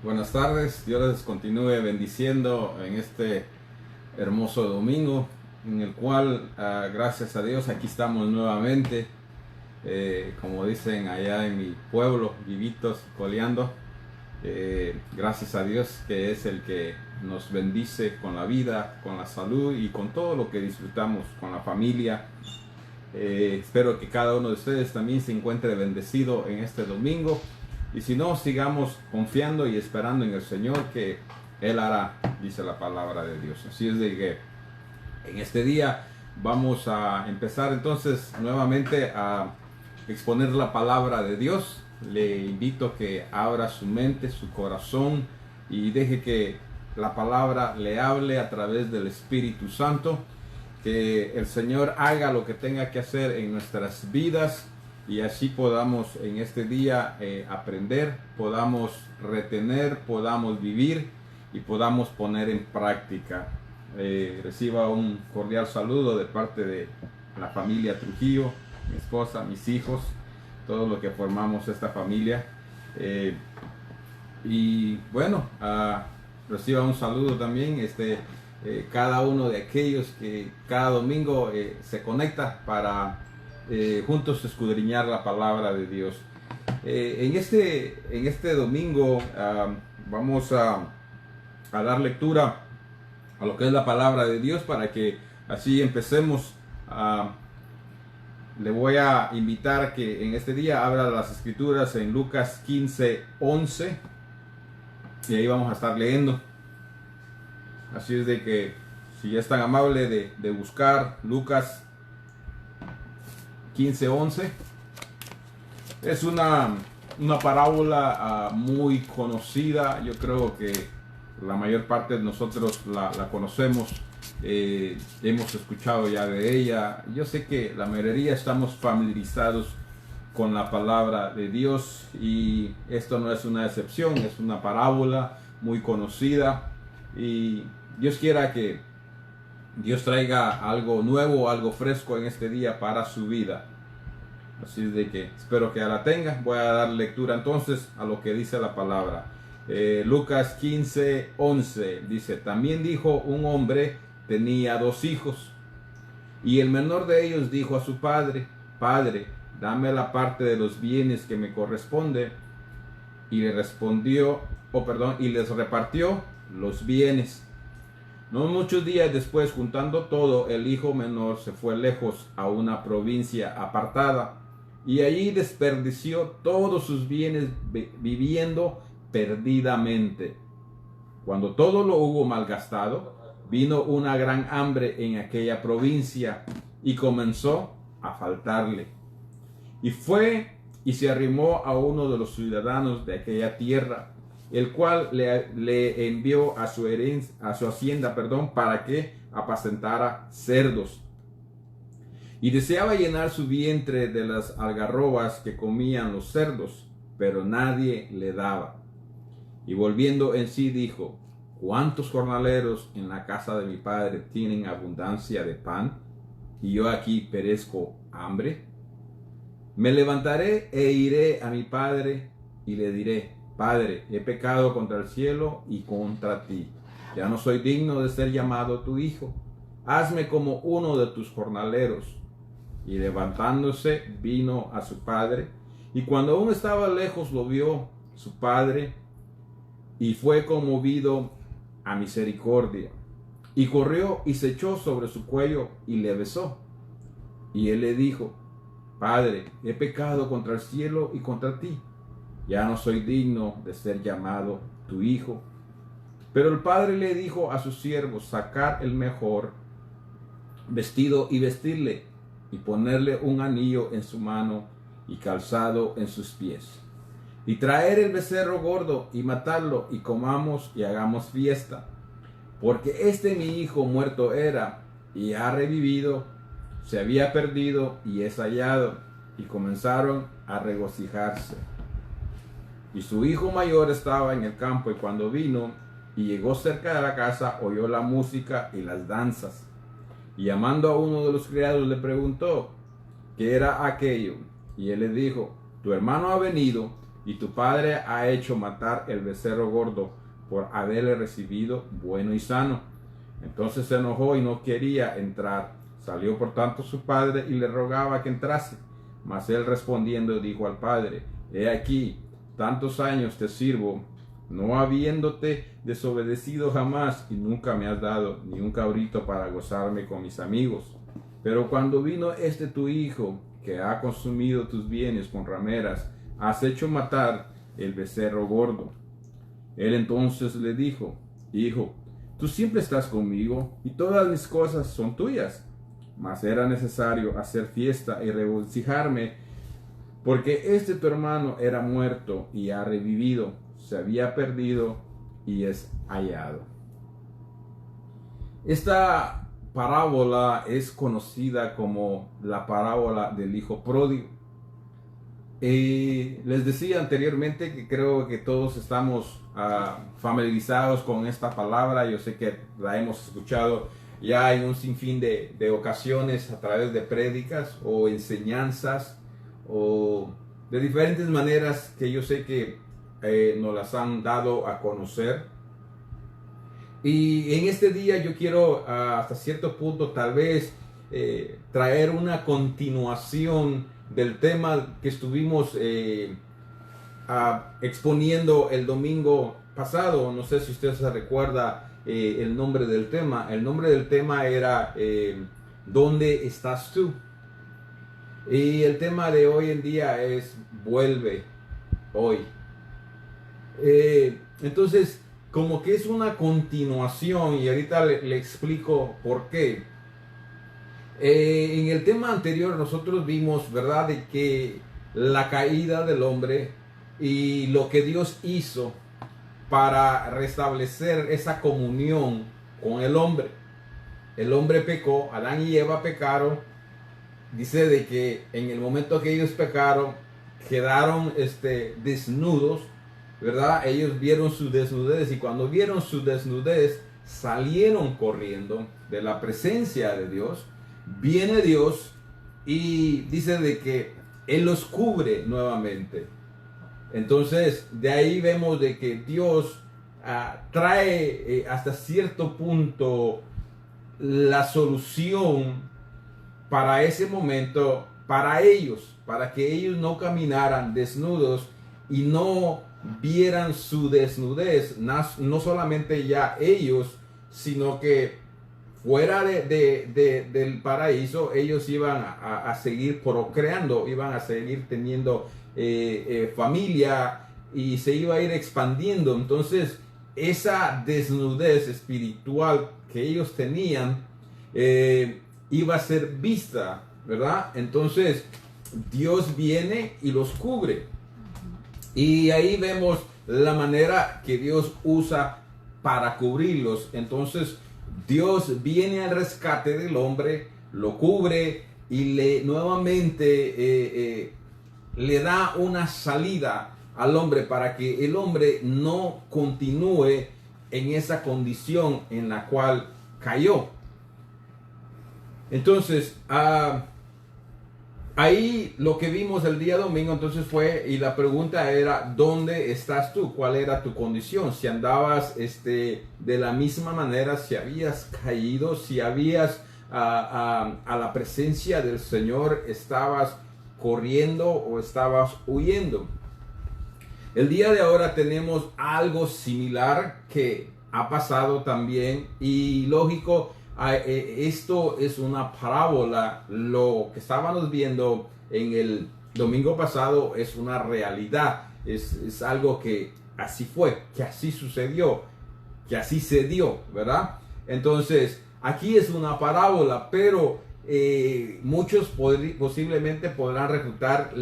Buenas tardes, Dios les continúe bendiciendo en este hermoso domingo en el cual, gracias a Dios, aquí estamos nuevamente, como dicen allá en mi pueblo, vivitos, coleando. Gracias a Dios, que es el que nos bendice con la vida, con la salud y con todo lo que disfrutamos, con la familia. Espero que cada uno de ustedes también se encuentre bendecido en este domingo. Y si no, sigamos confiando y esperando en el Señor, que Él hará, dice la palabra de Dios. Así es de que en este día vamos a empezar entonces nuevamente a exponer la palabra de Dios. Le invito a que abra su mente, su corazón, y deje que la palabra le hable a través del Espíritu Santo. Que el Señor haga lo que tenga que hacer en nuestras vidas, y así podamos en este día aprender, podamos retener, podamos vivir y podamos poner en práctica. Reciba un cordial saludo de parte de la familia Trujillo, mi esposa, mis hijos, todos los que formamos esta familia. Y bueno, reciba un saludo también cada uno de aquellos que cada domingo se conecta para juntos escudriñar la palabra de Dios. En este domingo vamos a dar lectura a lo que es la palabra de Dios, para que así empecemos. Le voy a invitar a que en este día abra las escrituras en Lucas 15:11, y ahí vamos a estar leyendo. Así es de que, si es tan amable de buscar Lucas 15:11, es una parábola muy conocida. Yo creo que la mayor parte de nosotros la conocemos, hemos escuchado ya de ella. Yo sé que la mayoría estamos familiarizados con la palabra de Dios, y esto no es una excepción, es una parábola muy conocida, y Dios quiera que Dios traiga algo nuevo, algo fresco en este día para su vida. Así es de que espero que ya la tenga. Voy a dar lectura entonces a lo que dice la palabra. Lucas 15:11 dice: también dijo un hombre tenía 2 hijos, y el menor de ellos dijo a su padre: Padre, dame la parte de los bienes que me corresponde. Y le respondió, y les repartió los bienes. No muchos días después, juntando todo, el hijo menor se fue lejos a una provincia apartada, y allí desperdició todos sus bienes viviendo perdidamente. Cuando todo lo hubo malgastado, vino una gran hambre en aquella provincia, y comenzó a faltarle. Y fue y se arrimó a uno de los ciudadanos de aquella tierra, el cual le envió a su hacienda, para que apacentara cerdos. Y deseaba llenar su vientre de las algarrobas que comían los cerdos, pero nadie le daba. Y volviendo en sí dijo: ¿cuántos jornaleros en la casa de mi padre tienen abundancia de pan, y yo aquí perezco hambre? Me levantaré e iré a mi padre y le diré: Padre, he pecado contra el cielo y contra ti. Ya no soy digno de ser llamado tu hijo. Hazme como uno de tus jornaleros. Y levantándose, vino a su padre, y cuando aún estaba lejos lo vio su padre, y fue conmovido a misericordia, y corrió y se echó sobre su cuello y le besó. Y él le dijo: Padre, he pecado contra el cielo y contra ti. Ya no soy digno de ser llamado tu hijo. Pero el padre le dijo a sus siervos: sacar el mejor vestido y vestirle, y ponerle un anillo en su mano y calzado en sus pies. Y traer el becerro gordo y matarlo, y comamos y hagamos fiesta. Porque mi hijo muerto era y ha revivido, se había perdido y es hallado. Y comenzaron a regocijarse. Y su hijo mayor estaba en el campo, y cuando vino y llegó cerca de la casa, oyó la música y las danzas. Y llamando a uno de los criados le preguntó qué era aquello. Y él le dijo: tu hermano ha venido, y tu padre ha hecho matar el becerro gordo por haberle recibido bueno y sano. Entonces se enojó y no quería entrar. Salió por tanto su padre y le rogaba que entrase. Mas él respondiendo dijo al padre: He aquí, tantos años te sirvo, no habiéndote desobedecido jamás, y nunca me has dado ni un cabrito para gozarme con mis amigos. Pero cuando vino este tu hijo, que ha consumido tus bienes con rameras, has hecho matar el becerro gordo. Él entonces le dijo: Hijo, tú siempre estás conmigo, y todas mis cosas son tuyas. Mas era necesario hacer fiesta y regocijarme, porque este tu hermano era muerto y ha revivido, se había perdido y es hallado. Esta parábola es conocida como la parábola del hijo pródigo. Les decía anteriormente que creo que todos estamos familiarizados con esta palabra. Yo sé que la hemos escuchado ya en un sinfín de ocasiones a través de prédicas o enseñanzas o de diferentes maneras que yo sé que nos las han dado a conocer. Y en este día yo quiero hasta cierto punto tal vez traer una continuación del tema que estuvimos exponiendo el domingo pasado. No sé si usted se recuerda el nombre del tema. El nombre del tema era ¿dónde estás tú? Y el tema de hoy en día es vuelve hoy. Entonces, como que es una continuación, y ahorita le explico por qué. En el tema anterior nosotros vimos, ¿verdad?, de que la caída del hombre y lo que Dios hizo para restablecer esa comunión con el hombre. El hombre pecó, Adán y Eva pecaron. Dice de que en el momento que ellos pecaron, quedaron desnudos, ¿verdad? Ellos vieron su desnudez, y cuando vieron su desnudez, salieron corriendo de la presencia de Dios. Viene Dios y dice de que Él los cubre nuevamente. Entonces, de ahí vemos de que Dios trae hasta cierto punto la solución para ese momento, para ellos, para que ellos no caminaran desnudos y no vieran su desnudez, no solamente ya ellos, sino que fuera del paraíso ellos iban a seguir procreando, iban a seguir teniendo familia, y se iba a ir expandiendo. Entonces esa desnudez espiritual que ellos tenían iba a ser vista, ¿verdad? Entonces Dios viene y los cubre, y ahí vemos la manera que Dios usa para cubrirlos. Entonces Dios viene al rescate del hombre, lo cubre y nuevamente le da una salida al hombre para que el hombre no continúe en esa condición en la cual cayó. Entonces, ahí lo que vimos el día domingo entonces fue, y la pregunta era: ¿dónde estás tú? ¿Cuál era tu condición? Si andabas de la misma manera, si habías caído, si habías a la presencia del Señor, estabas corriendo o estabas huyendo. El día de ahora tenemos algo similar que ha pasado también, y lógico, esto es una parábola. Lo que estábamos viendo en el domingo pasado es una realidad, es algo que así fue, que así sucedió, que así se dio, ¿verdad? Entonces aquí es una parábola, pero muchos posiblemente podrán refutar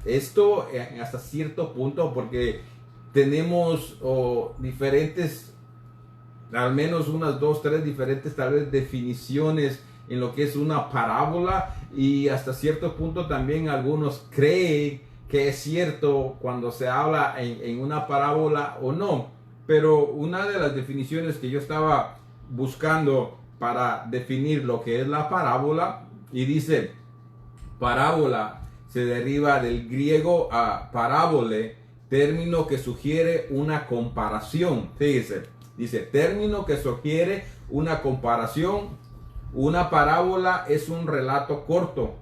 esto hasta cierto punto, porque tenemos diferentes, al menos unas 2, 3 diferentes tal vez definiciones en lo que es una parábola, y hasta cierto punto también algunos creen que es cierto cuando se habla en una parábola o no. Pero una de las definiciones que yo estaba buscando para definir lo que es la parábola, y dice: parábola se deriva del griego parábole, término que sugiere una comparación. Fíjese, dice término que sugiere una comparación. Una parábola es un relato corto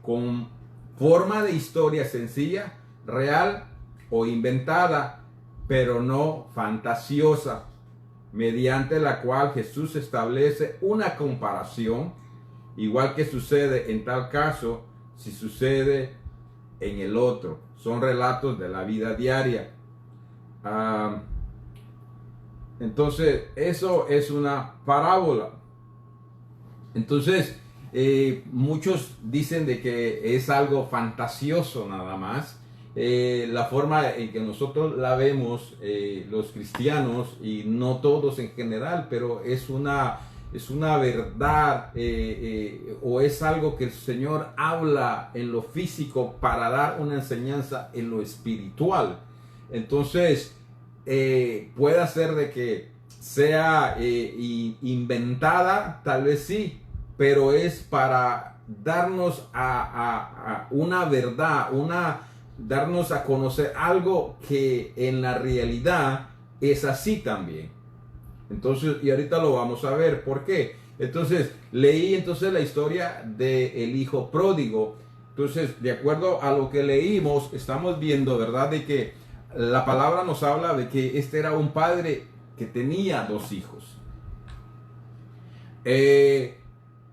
con forma de historia sencilla, real o inventada, pero no fantasiosa, mediante la cual Jesús establece una comparación, igual que sucede en tal caso si sucede en el otro. Son relatos de la vida diaria. Entonces, eso es una parábola. Entonces, muchos dicen de que es algo fantasioso nada más. La forma en que nosotros la vemos, los cristianos, y no todos en general, pero es una verdad, o es algo que el Señor habla en lo físico para dar una enseñanza en lo espiritual. Entonces, puede ser de que sea inventada, tal vez sí, pero es para darnos a una verdad, darnos a conocer algo que en la realidad es así también. Entonces, y ahorita lo vamos a ver por qué. Entonces, leí la historia del hijo pródigo. Entonces, de acuerdo a lo que leímos, estamos viendo, ¿verdad?, de que la palabra nos habla de que este era un padre que tenía 2 hijos.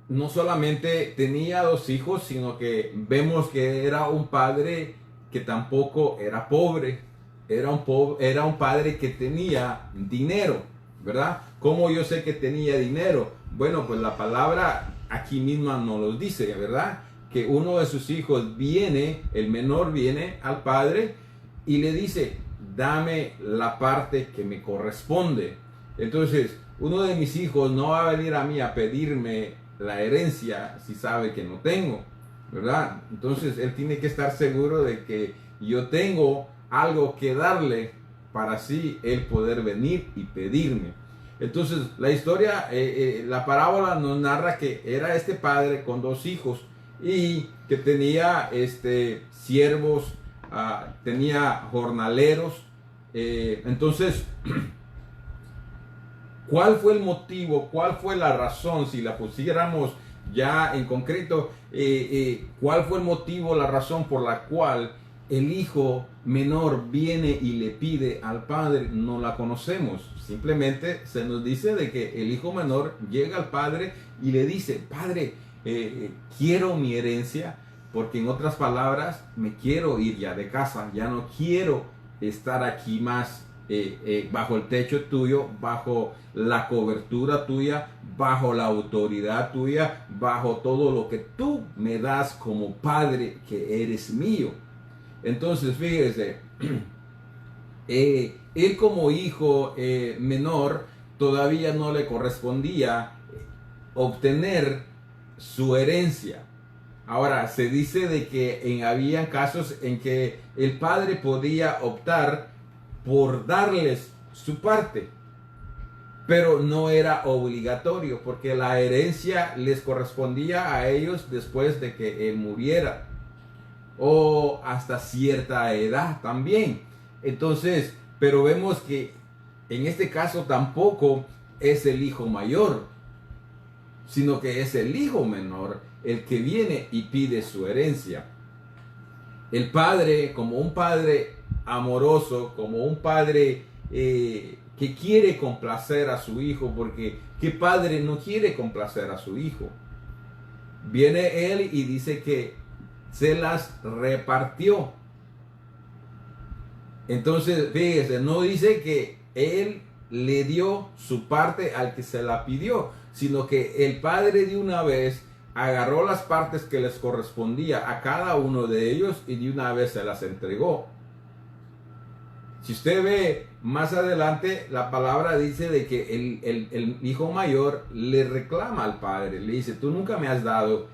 No solamente tenía 2 hijos, sino que vemos que era un padre que tampoco era pobre. Era un padre que tenía dinero, ¿verdad? ¿Cómo yo sé que tenía dinero? Bueno, pues la palabra aquí misma nos lo dice, ¿verdad? Que uno de sus hijos el menor viene al padre y le dice: dame la parte que me corresponde. Entonces, uno de mis hijos no va a venir a mí a pedirme la herencia si sabe que no tengo, ¿verdad? Entonces, él tiene que estar seguro de que yo tengo algo que darle para así él poder venir y pedirme. Entonces, la historia, la parábola nos narra que era este padre con 2 hijos y que tenía siervos, tenía jornaleros. Entonces, ¿cuál fue el motivo? ¿Cuál fue la razón? Si la pusiéramos ya en concreto, ¿cuál fue el motivo, la razón por la cual el hijo menor viene y le pide al padre? No la conocemos. Simplemente se nos dice de que el hijo menor llega al padre y le dice: padre, quiero mi herencia, porque en otras palabras, me quiero ir ya de casa, ya no quiero estar aquí más, bajo el techo tuyo, bajo la cobertura tuya, bajo la autoridad tuya, bajo todo lo que tú me das como padre que eres mío. Entonces, fíjese, él como hijo menor todavía no le correspondía obtener su herencia. Ahora, se dice de que había casos en que el padre podía optar por darles su parte, pero no era obligatorio, porque la herencia les correspondía a ellos después de que él muriera, o hasta cierta edad también. Entonces, pero vemos que en este caso tampoco es el hijo mayor, sino que es el hijo menor el que viene y pide su herencia. El padre, como un padre amoroso, como un padre que quiere complacer a su hijo, porque ¿qué padre no quiere complacer a su hijo? Viene él y dice que se las repartió. Entonces, fíjese, no dice que él le dio su parte al que se la pidió, sino que el padre de una vez agarró las partes que les correspondía a cada uno de ellos y de una vez se las entregó. Si usted ve más adelante, la palabra dice de que el hijo mayor le reclama al padre, le dice: tú nunca me has dado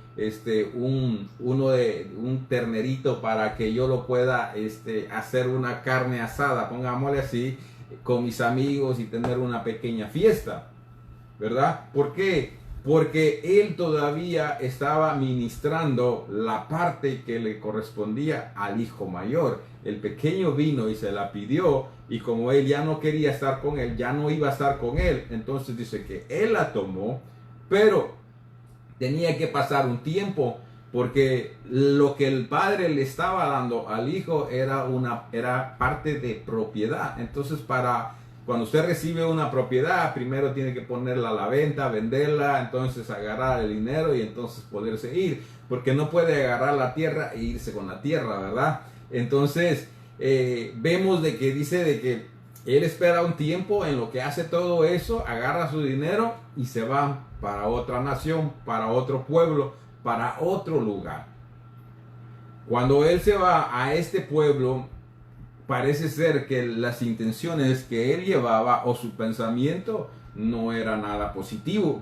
un ternerito para que yo lo pueda hacer una carne asada, pongámosle así, con mis amigos y tener una pequeña fiesta, ¿verdad? ¿Por qué? porque él todavía estaba ministrando la parte que le correspondía al hijo mayor. El pequeño vino y se la pidió, y como él ya no quería estar con él, ya no iba a estar con él, entonces dice que él la tomó, pero tenía que pasar un tiempo, porque lo que el padre le estaba dando al hijo era parte de propiedad. Entonces, cuando usted recibe una propiedad, primero tiene que ponerla a la venta, venderla, entonces agarrar el dinero y entonces poderse ir, porque no puede agarrar la tierra e irse con la tierra, ¿verdad? Entonces, vemos de que dice de que él espera un tiempo en lo que hace todo eso, agarra su dinero y se va para otra nación, para otro pueblo, para otro lugar. Cuando él se va a este pueblo, parece ser que las intenciones que él llevaba o su pensamiento no era nada positivo,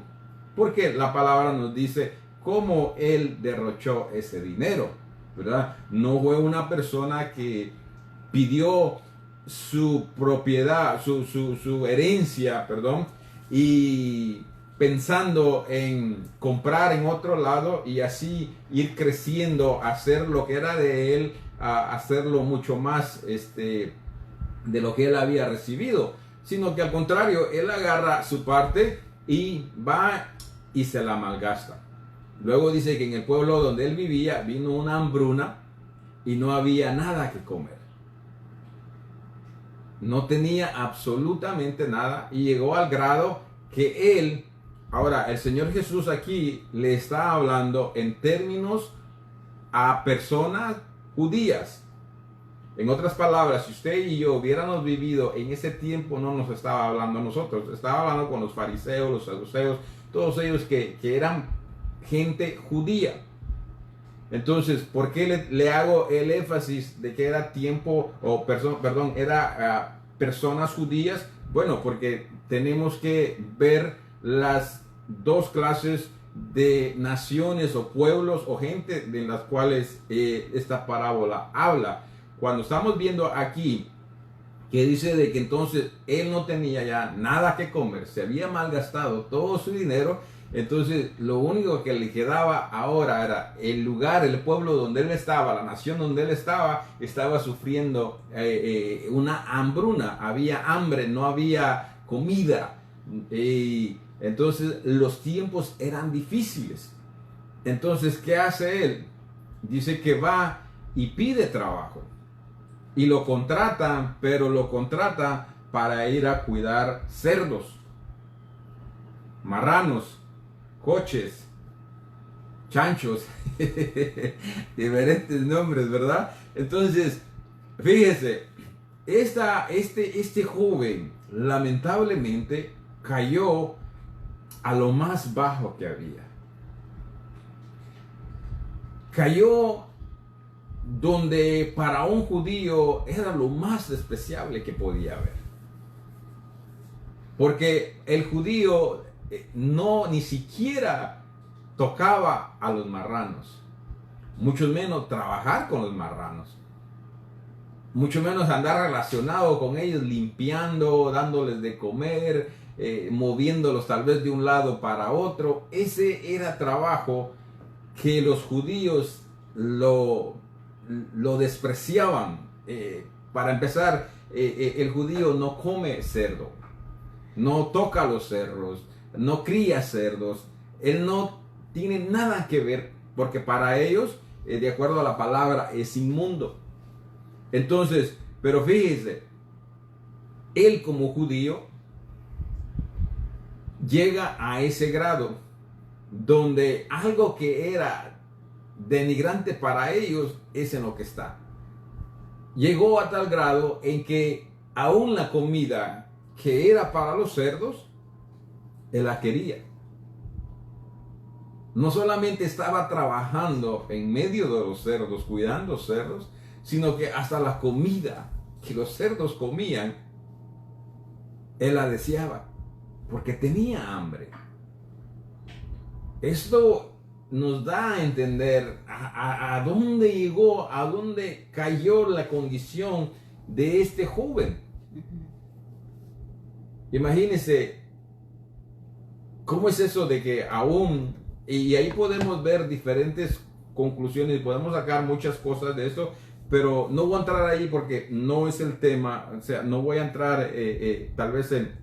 porque la palabra nos dice cómo él derrochó ese dinero, ¿verdad? No fue una persona que pidió su propiedad, su herencia, perdón, y pensando en comprar en otro lado y así ir creciendo, hacer lo que era de él, a hacerlo mucho más de lo que él había recibido, sino que al contrario, él agarra su parte y va y se la malgasta. Luego dice que en el pueblo donde él vivía vino una hambruna y no había nada que comer. No tenía absolutamente nada, y llegó al grado que él, ahora el Señor Jesús aquí le está hablando en términos a personas judías. En otras palabras, si usted y yo hubiéramos vivido en ese tiempo, no nos estaba hablando a nosotros, estaba hablando con los fariseos, los saduceos, todos ellos que eran gente judía. Entonces, ¿por qué le hago el énfasis de que era tiempo, era personas judías? Bueno, porque tenemos que ver las dos clases de naciones o pueblos o gente de las cuales esta parábola habla. Cuando estamos viendo aquí que dice de que entonces él no tenía ya nada que comer, se había malgastado todo su dinero, entonces lo único que le quedaba ahora era el lugar, el pueblo donde él estaba, la nación donde él estaba sufriendo una hambruna, había hambre, no había comida, y entonces los tiempos eran difíciles. Entonces, ¿qué hace él? Dice que va y pide trabajo. Y lo contratan, pero lo contrata para ir a cuidar cerdos, marranos, coches, chanchos, diferentes nombres, ¿verdad? Entonces, fíjese, este joven lamentablemente cayó a lo más bajo que había. Cayó donde para un judío era lo más despreciable que podía haber. Porque el judío no ni siquiera tocaba a los marranos, mucho menos trabajar con los marranos, mucho menos andar relacionado con ellos, limpiando, dándoles de comer, moviéndolos tal vez de un lado para otro. Ese era trabajo que los judíos lo despreciaban. Para empezar, el judío no come cerdo, no toca los cerdos, no cría cerdos, él no tiene nada que ver, porque para ellos, de acuerdo a la palabra, es inmundo. Entonces, pero fíjese, él como judío llega a ese grado donde algo que era denigrante para ellos es en lo que está. Llegó a tal grado en que aún la comida que era para los cerdos, él la quería. No solamente estaba trabajando en medio de los cerdos, cuidando cerdos, sino que hasta la comida que los cerdos comían, él la deseaba, porque tenía hambre. Esto nos da a entender a dónde llegó, a dónde cayó la condición de este joven. Imagínense, ¿Cómo es eso de que aún, y ahí podemos ver diferentes conclusiones, podemos sacar muchas cosas de eso, pero no voy a entrar ahí porque no es el tema, o sea, no voy a entrar tal vez en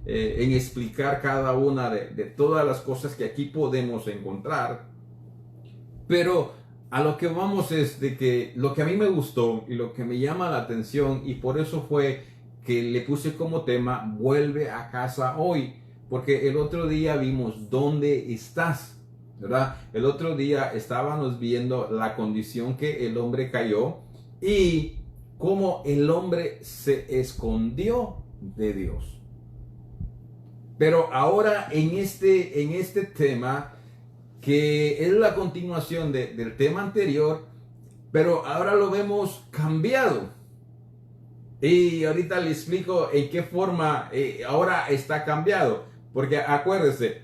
explicar cada una de todas las cosas que aquí podemos encontrar, pero a lo que vamos es de que lo que a mí me gustó y lo que me llama la atención, y por eso fue que le puse como tema, vuelve a casa hoy. Porque el otro día vimos dónde estás, ¿verdad? El otro día estábamos viendo la condición que el hombre cayó y cómo el hombre se escondió de Dios. Pero ahora en este tema, que es la continuación del tema anterior, pero ahora lo vemos cambiado. Y ahorita le explico en qué forma ahora está cambiado. Porque acuérdese,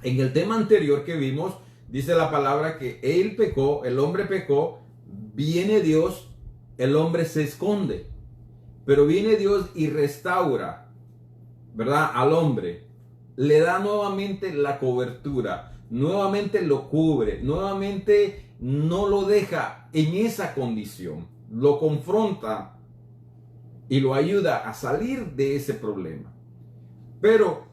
en el tema anterior que vimos, dice la palabra que él pecó, el hombre pecó, viene Dios, el hombre se esconde. Pero viene Dios y restaura, ¿verdad? Al hombre. Le da nuevamente la cobertura, nuevamente lo cubre, nuevamente no lo deja en esa condición. Lo confronta y lo ayuda a salir de ese problema. Pero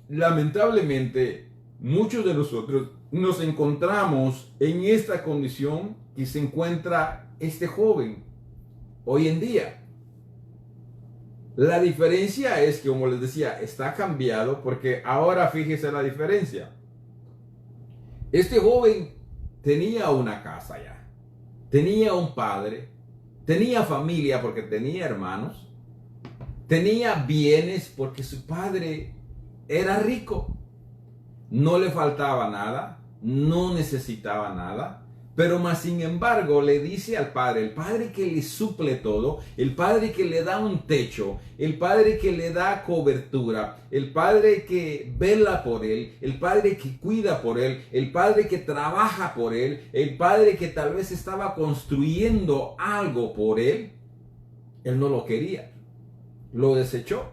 lamentablemente muchos de nosotros nos encontramos en esta condición que se encuentra este joven hoy en día. La diferencia es que, como les decía, está cambiado porque ahora fíjese la diferencia. Este joven tenía una casa ya, tenía un padre, tenía familia porque tenía hermanos, tenía bienes porque su padre era rico. No le faltaba nada, no necesitaba nada, pero más sin embargo le dice al padre, el padre que le suple todo, el padre que le da un techo, el padre que le da cobertura, el padre que vela por él, el padre que cuida por él, el padre que trabaja por él, el padre que tal vez estaba construyendo algo por él, él no lo quería. Lo desechó.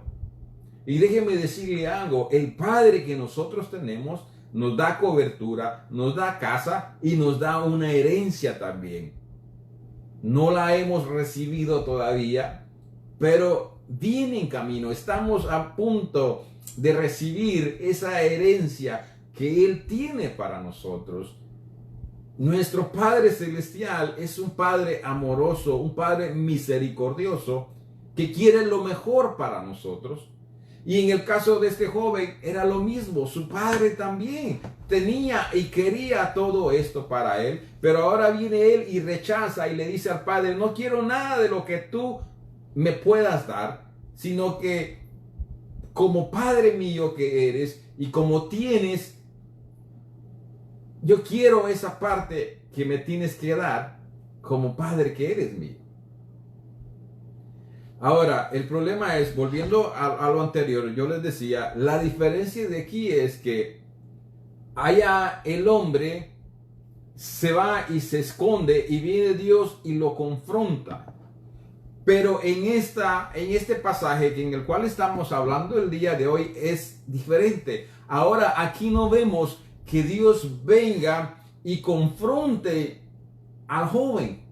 Y déjeme decirle algo, el Padre que nosotros tenemos nos da cobertura, nos da casa y nos da una herencia también. No la hemos recibido todavía, pero viene en camino. Estamos a punto de recibir esa herencia que Él tiene para nosotros. Nuestro Padre Celestial es un Padre amoroso, un Padre misericordioso, que quiere lo mejor para nosotros. Y en el caso de este joven era lo mismo. Su padre también tenía y quería todo esto para él. Pero ahora viene él y rechaza y le dice al padre, no quiero nada de lo que tú me puedas dar, sino que como Padre mío que eres y como tienes, yo quiero esa parte que me tienes que dar como Padre que eres mío. Ahora, el problema es, volviendo a lo anterior, yo les decía, la diferencia de aquí es que allá el hombre se va y se esconde y viene Dios y lo confronta. Pero en este pasaje en el cual estamos hablando el día de hoy es diferente. Ahora aquí no vemos que Dios venga y confronte al joven.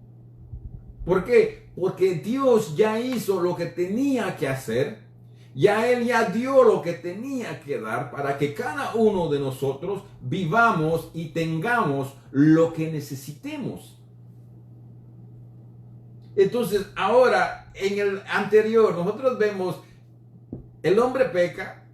¿Por qué? Porque Dios ya hizo lo que tenía que hacer, ya Él ya dio lo que tenía que dar para que cada uno de nosotros vivamos y tengamos lo que necesitemos. Entonces, ahora, en el anterior, nosotros vemos, el hombre peca,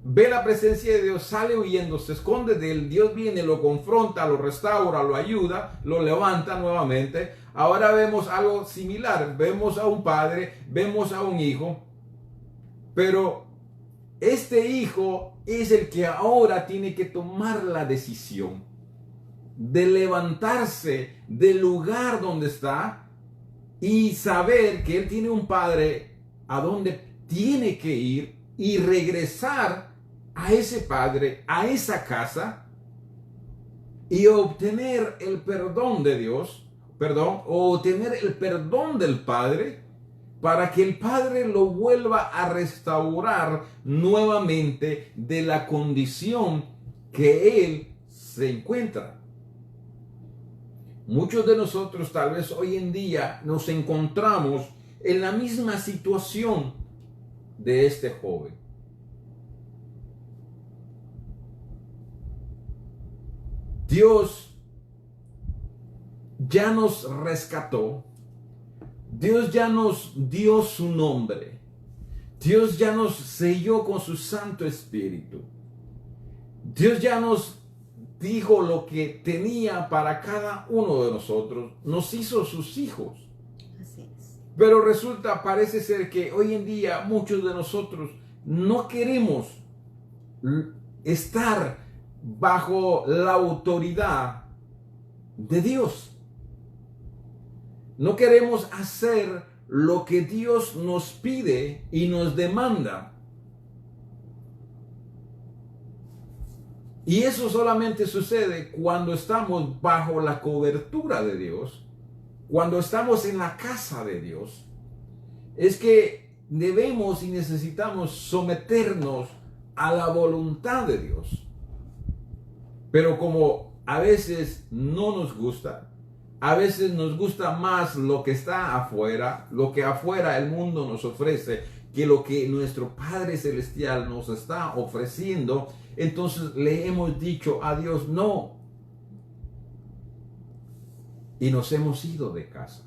ve la presencia de Dios, sale huyendo, se esconde de él, Dios viene, lo confronta, lo restaura, lo ayuda, lo levanta nuevamente. Ahora vemos algo similar, vemos a un padre, vemos a un hijo, pero este hijo es el que ahora tiene que tomar la decisión de levantarse del lugar donde está y saber que él tiene un padre a donde tiene que ir y regresar a ese padre, a esa casa y obtener el perdón de Dios, o obtener el perdón del Padre para que el Padre lo vuelva a restaurar nuevamente de la condición que él se encuentra. Muchos de nosotros tal vez hoy en día nos encontramos en la misma situación de este joven. Dios ya nos rescató. Dios ya nos dio su nombre. Dios ya nos selló con su Santo Espíritu. Dios ya nos dijo lo que tenía para cada uno de nosotros. Nos hizo sus hijos. Así es. Pero parece ser que hoy en día muchos de nosotros no queremos estar bajo la autoridad de Dios. No queremos hacer lo que Dios nos pide y nos demanda. Y eso solamente sucede cuando estamos bajo la cobertura de Dios, cuando estamos en la casa de Dios. Es que debemos y necesitamos someternos a la voluntad de Dios. Pero como a veces no nos gusta, a veces nos gusta más lo que está afuera, lo que afuera el mundo nos ofrece, que lo que nuestro Padre Celestial nos está ofreciendo, entonces le hemos dicho a Dios no. Y nos hemos ido de casa.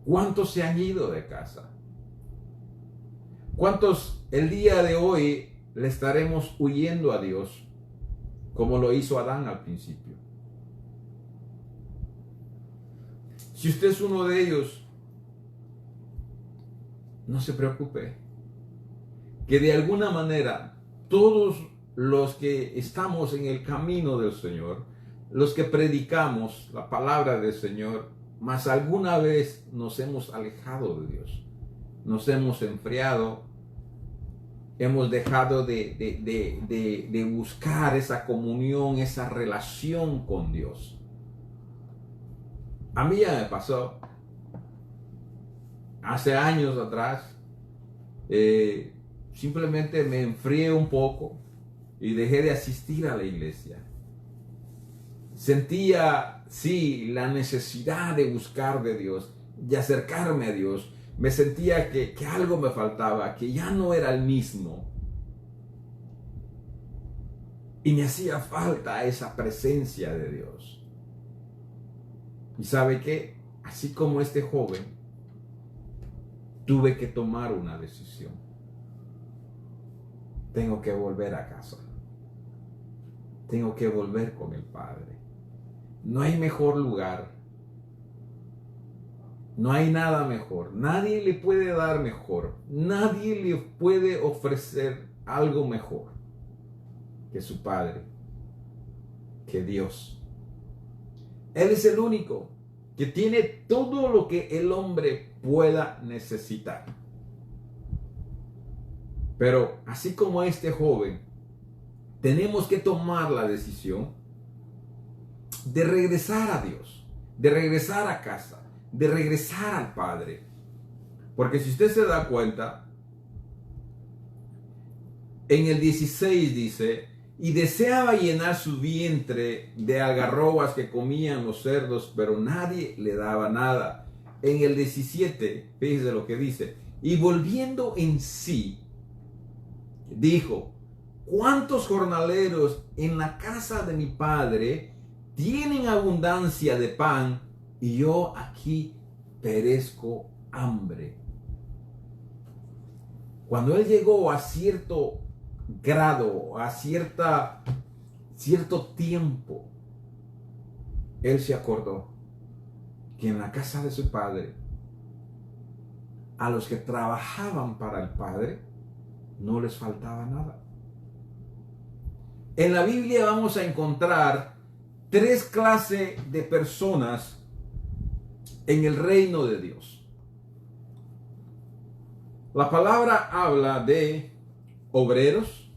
¿Cuántos se han ido de casa? ¿Cuántos el día de hoy le estaremos huyendo a Dios como lo hizo Adán al principio? Si usted es uno de ellos, no se preocupe, que de alguna manera todos los que estamos en el camino del Señor, los que predicamos la palabra del Señor, más alguna vez nos hemos alejado de Dios, nos hemos enfriado, hemos dejado de buscar esa comunión, esa relación con Dios. A mí ya me pasó. Hace años atrás, simplemente me enfrié un poco y dejé de asistir a la iglesia. Sentía, sí, la necesidad de buscar de Dios, de acercarme a Dios. Me sentía que algo me faltaba, que ya no era el mismo. Y me hacía falta esa presencia de Dios. ¿Y sabe qué? Así como este joven, tuve que tomar una decisión. Tengo que volver a casa. Tengo que volver con el Padre. No hay mejor lugar. No hay nada mejor. Nadie le puede dar mejor. Nadie le puede ofrecer algo mejor que su Padre, que Dios. Él es el único que tiene todo lo que el hombre pueda necesitar. Pero así como este joven, tenemos que tomar la decisión de regresar a Dios, de regresar a casa, de regresar al Padre. Porque si usted se da cuenta, en el 16 dice: y deseaba llenar su vientre de algarrobas que comían los cerdos, pero nadie le daba nada. En el 17, fíjese lo que dice: y volviendo en sí, dijo: ¿cuántos jornaleros en la casa de mi padre tienen abundancia de pan y yo aquí perezco hambre? Cuando él llegó a cierto grado, a cierto tiempo, él se acordó que en la casa de su padre, a los que trabajaban para el Padre, no les faltaba nada. En la Biblia vamos a encontrar 3 clases de personas en el reino de Dios. La palabra habla de obreros,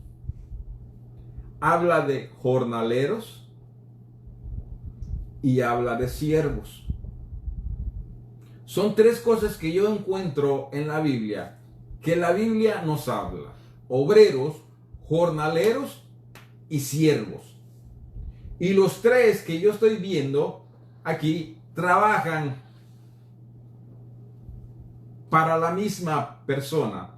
habla de jornaleros y habla de siervos. Son tres cosas que yo encuentro en la Biblia, que la Biblia nos habla: obreros, jornaleros y siervos. Y los tres que yo estoy viendo aquí trabajan para la misma persona.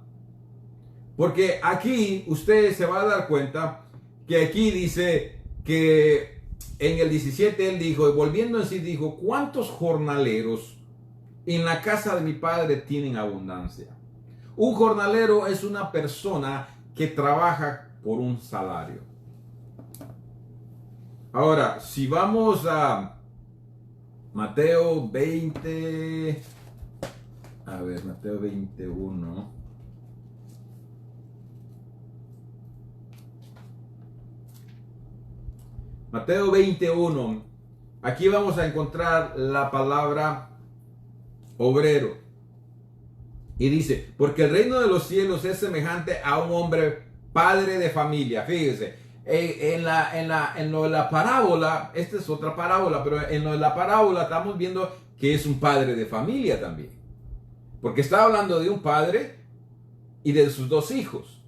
Porque aquí usted se va a dar cuenta que aquí dice que en el 17 él dijo, y volviendo en sí dijo, ¿cuántos jornaleros en la casa de mi padre tienen abundancia? Un jornalero es una persona que trabaja por un salario. Ahora, si vamos a Mateo 20, a ver, Mateo 21. Mateo 21. Aquí vamos a encontrar la palabra obrero. Y dice, porque el reino de los cielos es semejante a un hombre padre de familia. Fíjese, en lo de la parábola, esta es otra parábola, pero en lo de la parábola estamos viendo que es un padre de familia también. Porque está hablando de un padre y de sus dos hijos,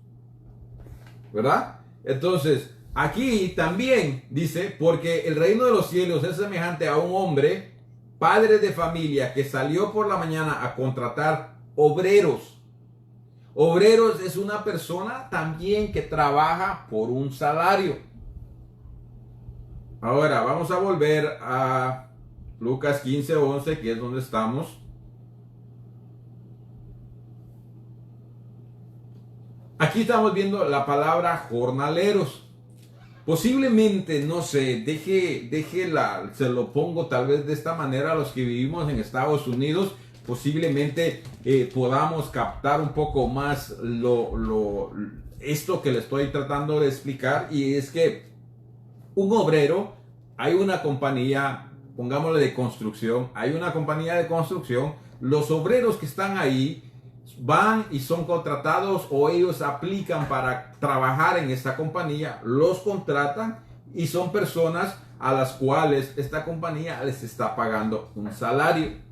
¿verdad? Entonces, aquí también dice, porque el reino de los cielos es semejante a un hombre, padre de familia, que salió por la mañana a contratar obreros. Obreros es una persona también que trabaja por un salario. Ahora, vamos a volver a Lucas 15:11, que es donde estamos. Aquí estamos viendo la palabra jornaleros. Posiblemente, no sé, se lo pongo tal vez de esta manera a los que vivimos en Estados Unidos. Posiblemente podamos captar un poco más esto que le estoy tratando de explicar. Y es que un obrero, hay una compañía, pongámosle de construcción, hay una compañía de construcción. Los obreros que están ahí van y son contratados o ellos aplican para trabajar en esta compañía, los contratan y son personas a las cuales esta compañía les está pagando un salario.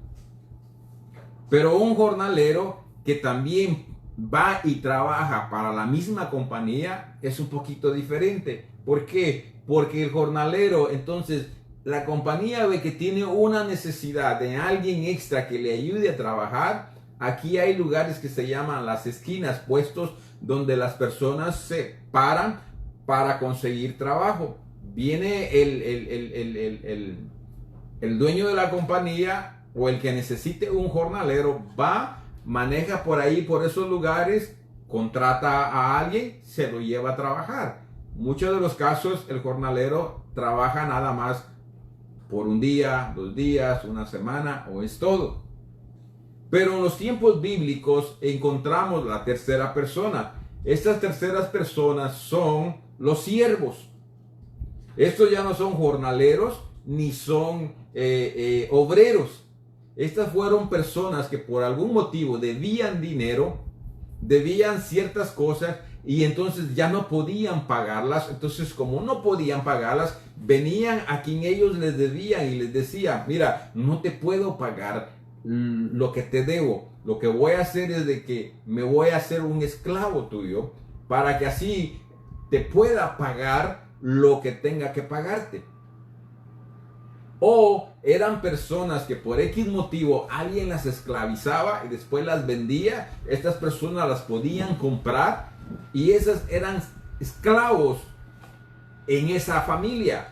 Pero un jornalero que también va y trabaja para la misma compañía es un poquito diferente. ¿Por qué? Porque el jornalero, entonces, la compañía ve que tiene una necesidad de alguien extra que le ayude a trabajar. Aquí hay lugares que se llaman las esquinas, puestos donde las personas se paran para conseguir trabajo. Viene el dueño de la compañía o el que necesite un jornalero, va, maneja por ahí, por esos lugares, contrata a alguien, se lo lleva a trabajar. Muchos de los casos el jornalero trabaja nada más por un día, 2 días, una semana o es todo. Pero en los tiempos bíblicos encontramos la tercera persona. Estas terceras personas son los siervos. Estos ya no son jornaleros ni son obreros. Estas fueron personas que por algún motivo debían dinero, debían ciertas cosas y entonces ya no podían pagarlas. Entonces, como no podían pagarlas, venían a quien ellos les debían y les decían, mira, no te puedo pagar lo que te debo. Lo que voy a hacer es de que me voy a hacer un esclavo tuyo para que así te pueda pagar lo que tenga que pagarte. O eran personas que por X motivo alguien las esclavizaba y después las vendía. Estas personas las podían comprar y esas eran esclavos en esa familia.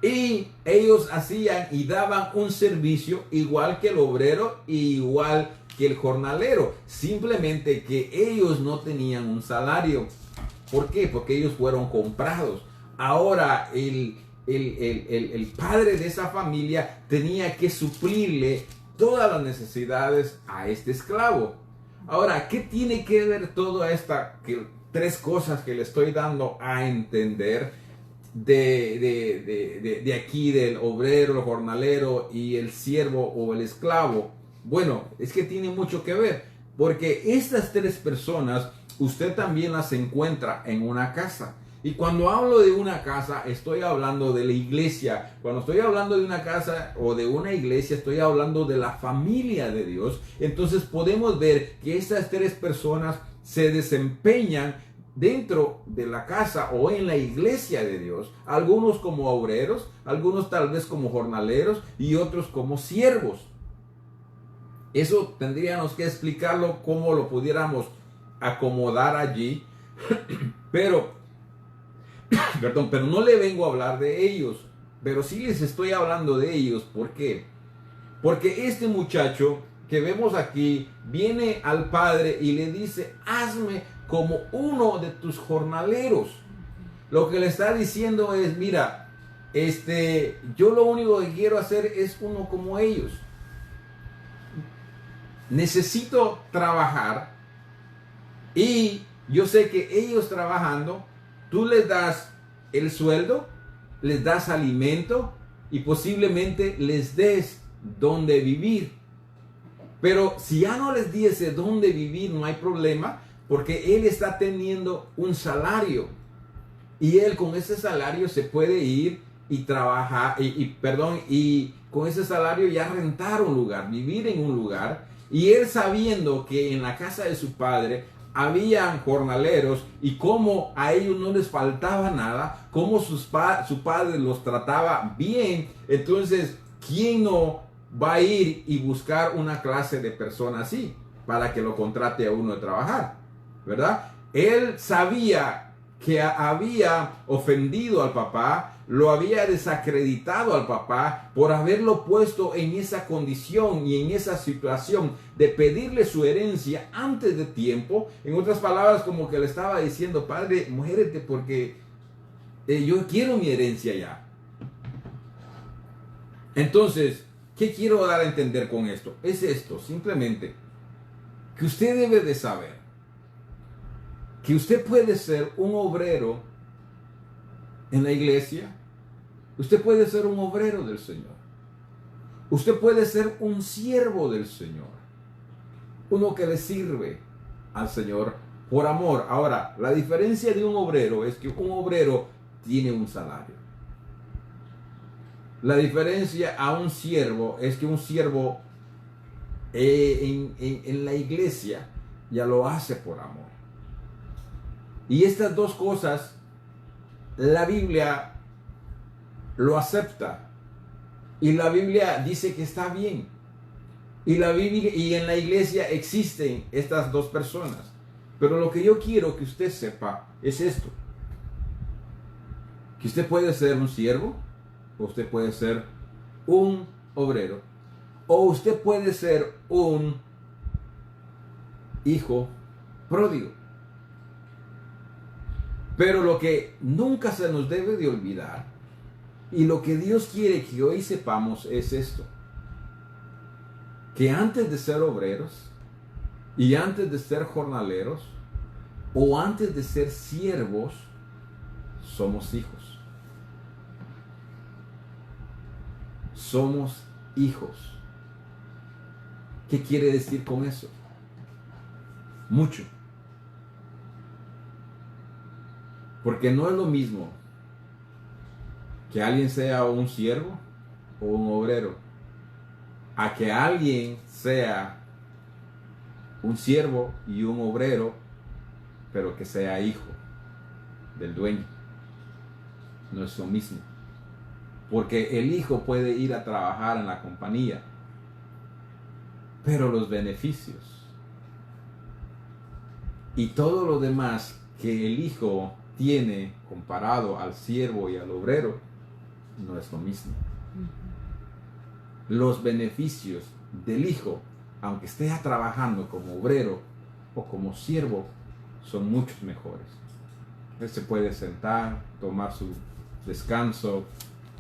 Y ellos hacían y daban un servicio igual que el obrero y igual que el jornalero. Simplemente que ellos no tenían un salario. ¿Por qué? Porque ellos fueron comprados. Ahora el padre de esa familia tenía que suplirle todas las necesidades a este esclavo. Ahora, ¿qué tiene que ver toda esta tres cosas que le estoy dando a entender de aquí, del obrero, el jornalero y el siervo o el esclavo? Bueno, es que tiene mucho que ver, porque estas tres personas usted también las encuentra en una casa. Y cuando hablo de una casa, estoy hablando de la iglesia. Cuando estoy hablando de una casa o de una iglesia, estoy hablando de la familia de Dios. Entonces podemos ver que estas tres personas se desempeñan dentro de la casa o en la iglesia de Dios. Algunos como obreros, algunos tal vez como jornaleros y otros como siervos. Eso tendríamos que explicarlo cómo lo pudiéramos acomodar allí. Pero no le vengo a hablar de ellos, pero sí les estoy hablando de ellos. ¿Por qué? Porque este muchacho que vemos aquí viene al padre y le dice: hazme como uno de tus jornaleros. Lo que le está diciendo es: mira, yo lo único que quiero hacer es uno como ellos. Necesito trabajar y yo sé que ellos trabajando, tú les das el sueldo, les das alimento y posiblemente les des donde vivir. Pero si ya no les diese donde vivir, no hay problema, porque él está teniendo un salario y él con ese salario se puede ir y trabajar y con ese salario ya rentar un lugar, vivir en un lugar. Y él, sabiendo que en la casa de su padre habían jornaleros y como a ellos no les faltaba nada, como su padre los trataba bien, entonces ¿quién no va a ir y buscar una clase de persona así para que lo contrate a uno de trabajar? ¿Verdad? Él sabía que había ofendido al papá, lo había desacreditado al papá por haberlo puesto en esa condición y en esa situación de pedirle su herencia antes de tiempo. En otras palabras, como que le estaba diciendo: padre, muérete porque yo quiero mi herencia ya. Entonces, ¿qué quiero dar a entender con esto? Es esto, simplemente, que usted debe de saber que usted puede ser un obrero en la iglesia. Usted puede ser un obrero del Señor. Usted puede ser un siervo del Señor. Uno que le sirve al Señor por amor. Ahora, la diferencia de un obrero es que un obrero tiene un salario. La diferencia a un siervo es que un siervo en la iglesia ya lo hace por amor. Y estas dos cosas, la Biblia lo acepta. Y la Biblia dice que está bien. Y en la iglesia existen estas dos personas. Pero lo que yo quiero que usted sepa es esto: que usted puede ser un siervo, o usted puede ser un obrero, o usted puede ser un hijo pródigo. Pero lo que nunca se nos debe de olvidar, y lo que Dios quiere que hoy sepamos, es esto: que antes de ser obreros, y antes de ser jornaleros, o antes de ser siervos, somos hijos. Somos hijos. ¿Qué quiere decir con eso? Mucho. Porque no es lo mismo que alguien sea un siervo o un obrero, a que alguien sea un siervo y un obrero, pero que sea hijo del dueño. No es lo mismo. Porque el hijo puede ir a trabajar en la compañía, pero los beneficios y todo lo demás que el hijo tiene comparado al siervo y al obrero, no es lo mismo. Los beneficios del hijo, aunque esté trabajando como obrero o como siervo, son muchos mejores. Él se puede sentar, tomar su descanso,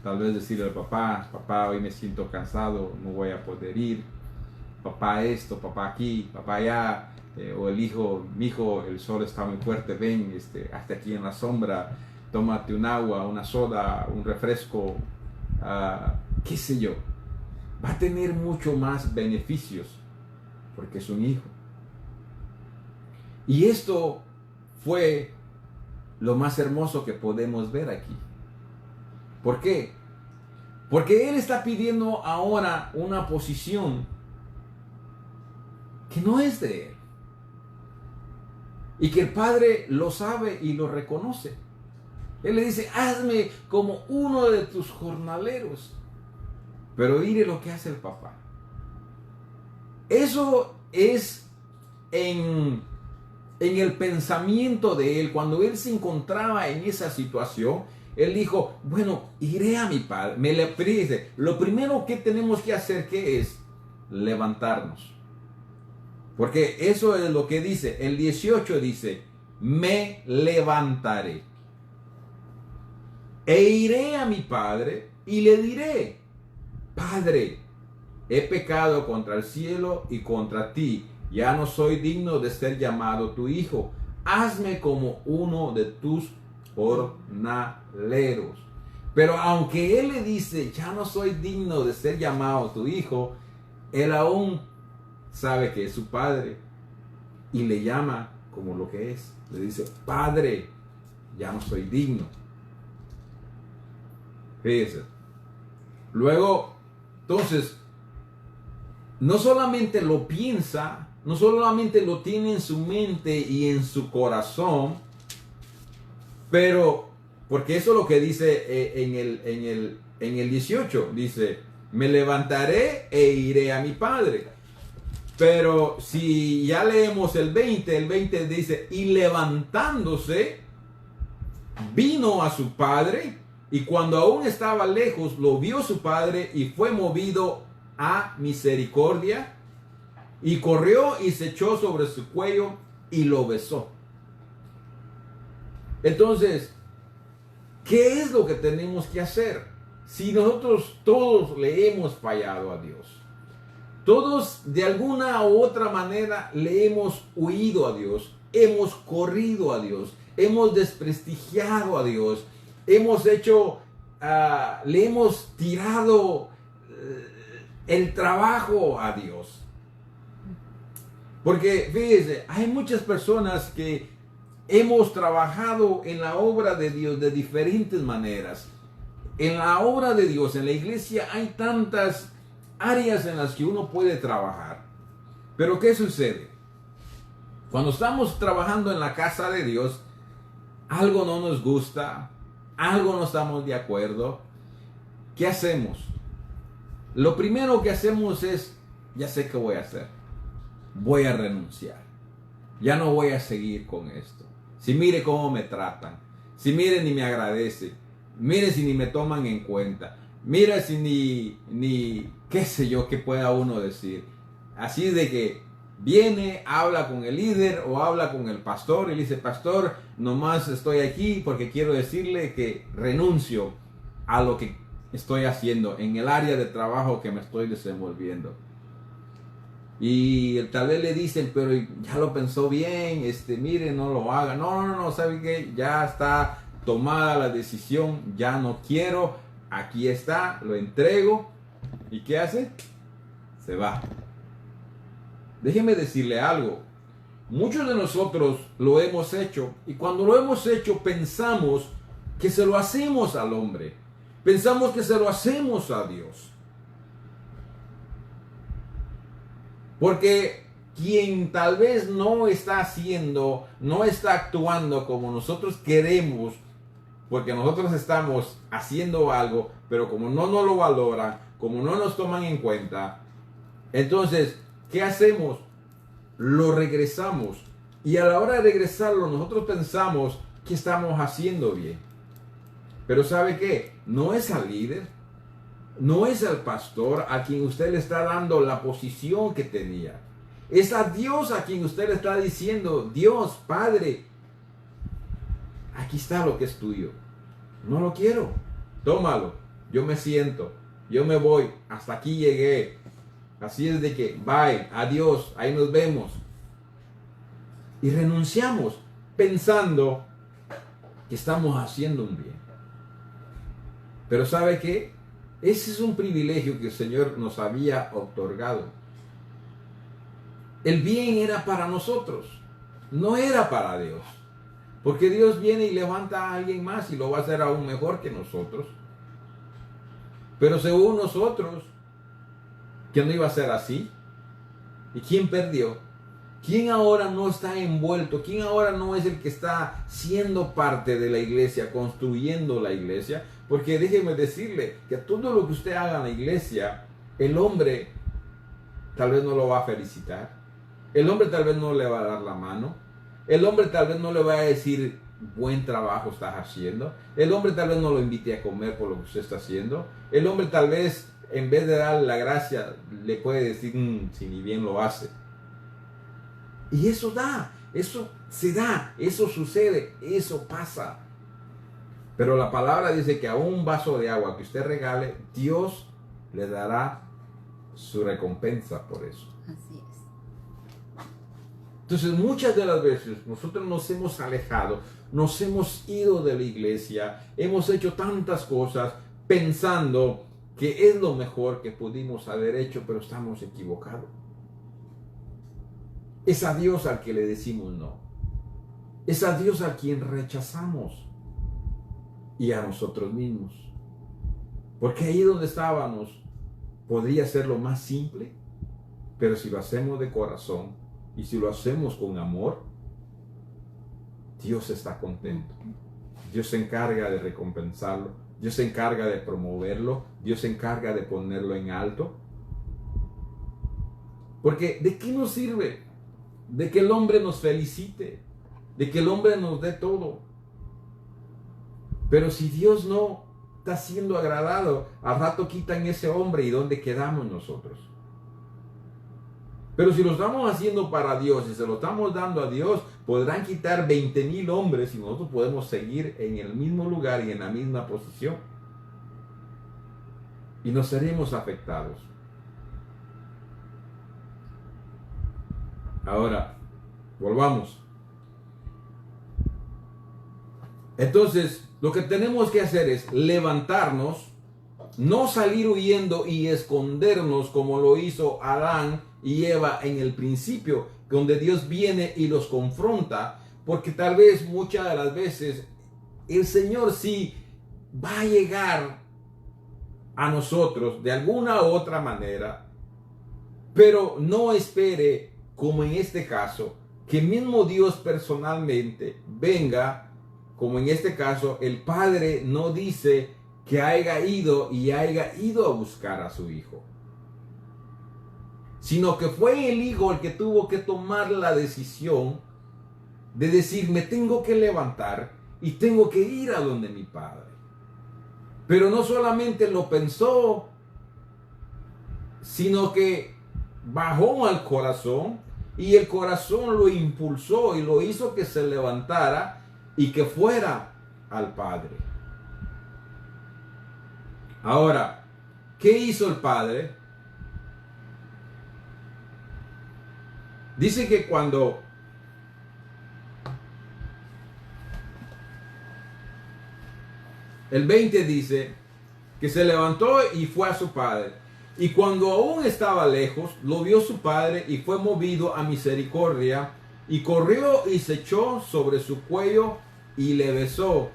tal vez decirle al papá: papá, hoy me siento cansado, no voy a poder ir. Papá esto, papá aquí, papá allá. O el hijo: mi hijo, el sol está muy fuerte, ven, hasta aquí en la sombra, tómate un agua, una soda, un refresco, qué sé yo. Va a tener mucho más beneficios porque es un hijo. Y esto fue lo más hermoso que podemos ver aquí. ¿Por qué? Porque Él está pidiendo ahora una posición que no es de Él. Y que el Padre lo sabe y lo reconoce. Él le dice, hazme como uno de tus jornaleros. Pero mire lo que hace el papá. Eso es en el pensamiento de él. Cuando él se encontraba en esa situación, él dijo, bueno, iré a mi padre. Dice, lo primero que tenemos que hacer, ¿qué es? Levantarnos. Porque eso es lo que dice. El 18 dice, me levantaré. E iré a mi padre y le diré, Padre, he pecado contra el cielo y contra ti. Ya no soy digno de ser llamado tu hijo. Hazme como uno de tus jornaleros. Pero aunque él le dice, ya no soy digno de ser llamado tu hijo, él aún sabe que es su padre y le llama como lo que es. Le dice, Padre, ya no soy digno. Fíjense. Luego, entonces, no solamente lo piensa, no solamente lo tiene en su mente y en su corazón, pero, porque eso es lo que dice en el 18, dice, me levantaré e iré a mi padre. Pero si ya leemos el 20 dice, y levantándose, vino a su padre, y cuando aún estaba lejos, lo vio su padre, y fue movido a misericordia, y corrió y se echó sobre su cuello, y lo besó. Entonces, ¿qué es lo que tenemos que hacer? Si nosotros todos le hemos fallado a Dios, todos de alguna u otra manera le hemos huido a Dios, hemos corrido a Dios, hemos desprestigiado a Dios, hemos hecho, le hemos tirado el trabajo a Dios. Porque fíjese, hay muchas personas que hemos trabajado en la obra de Dios de diferentes maneras. En la obra de Dios, en la iglesia, hay tantas áreas en las que uno puede trabajar. Pero ¿qué sucede? Cuando estamos trabajando en la casa de Dios, algo no nos gusta, algo no estamos de acuerdo. ¿Qué hacemos? Lo primero que hacemos es, ya sé qué voy a hacer. Voy a renunciar. Ya no voy a seguir con esto. Si mire cómo me tratan. Si mire ni me agradece. Mire si ni me toman en cuenta. Mira si ni qué sé yo qué pueda uno decir. Así de que viene, habla con el líder o habla con el pastor y le dice, pastor, nomás estoy aquí porque quiero decirle que renuncio a lo que estoy haciendo en el área de trabajo que me estoy desenvolviendo. Y tal vez le dicen, pero ya lo pensó bien, mire, no lo haga. No, ¿sabe qué? Ya está tomada la decisión, ya no quiero, aquí está, lo entrego. ¿Y qué hace? Se va. Déjeme decirle algo. Muchos de nosotros lo hemos hecho, y cuando lo hemos hecho pensamos que se lo hacemos al hombre. Pensamos que se lo hacemos a Dios. Porque quien tal vez no está haciendo, no está actuando como nosotros queremos, porque nosotros estamos haciendo algo, pero como no nos lo valoran, como no nos toman en cuenta, entonces, ¿qué hacemos? Lo regresamos. Y a la hora de regresarlo, nosotros pensamos que estamos haciendo bien. Pero ¿sabe qué? No es al líder, no es al pastor a quien usted le está dando la posición que tenía. Es a Dios a quien usted le está diciendo, Dios, Padre, aquí está lo que es tuyo. No lo quiero. Tómalo. Yo me siento. Yo me voy. Hasta aquí llegué. Así es de que, bye, adiós, ahí nos vemos. Y renunciamos pensando que estamos haciendo un bien. Pero ¿sabe qué? Ese es un privilegio que el Señor nos había otorgado. El bien era para nosotros, no era para Dios. Porque Dios viene y levanta a alguien más y lo va a hacer aún mejor que nosotros. Pero según nosotros, que no iba a ser así. ¿Y quién perdió? ¿Quién ahora no está envuelto? ¿Quién ahora no es el que está siendo parte de la iglesia, construyendo la iglesia? Porque déjeme decirle que todo lo que usted haga en la iglesia, el hombre tal vez no lo va a felicitar. El hombre tal vez no le va a dar la mano. El hombre tal vez no le va a decir, buen trabajo estás haciendo. El hombre tal vez no lo invite a comer por lo que usted está haciendo. El hombre tal vez, en vez de darle la gracia, le puede decir, si ni bien lo hace. Y eso eso se da, eso sucede, eso pasa. Pero la palabra dice que a un vaso de agua que usted regale, Dios le dará su recompensa por eso. Así es. Entonces muchas de las veces nosotros nos hemos alejado, nos hemos ido de la iglesia, hemos hecho tantas cosas pensando que es lo mejor que pudimos haber hecho, pero estamos equivocados. Es a Dios al que le decimos no. Es a Dios a quien rechazamos. Y a nosotros mismos. Porque ahí donde estábamos podría ser lo más simple, pero si lo hacemos de corazón y si lo hacemos con amor, Dios está contento. Dios se encarga de recompensarlo. Dios se encarga de promoverlo. Dios se encarga de ponerlo en alto. Porque ¿de qué nos sirve? De que el hombre nos felicite, de que el hombre nos dé todo. Pero si Dios no está siendo agradado, al rato quitan ese hombre y ¿dónde quedamos nosotros? Pero si lo estamos haciendo para Dios y se lo estamos dando a Dios, podrán quitar 20,000 hombres y nosotros podemos seguir en el mismo lugar y en la misma posición. Y nos seremos afectados. Ahora, volvamos. Entonces, lo que tenemos que hacer es levantarnos, no salir huyendo y escondernos como lo hizo Adán y Eva en el principio, donde Dios viene y los confronta, porque tal vez muchas de las veces el Señor sí va a llegar a nosotros de alguna u otra manera, pero no espere, como en este caso, que mismo Dios personalmente venga, como en este caso el padre no dice que haya ido a buscar a su hijo, sino que fue el hijo el que tuvo que tomar la decisión de decir, me tengo que levantar y tengo que ir a donde mi padre. Pero no solamente lo pensó, sino que bajó al corazón y el corazón lo impulsó y lo hizo que se levantara y que fuera al Padre. Ahora, ¿qué hizo el Padre? Dice que cuando el 20 dice que se levantó y fue a su padre. Y cuando aún estaba lejos, lo vio su padre y fue movido a misericordia y corrió y se echó sobre su cuello y le besó.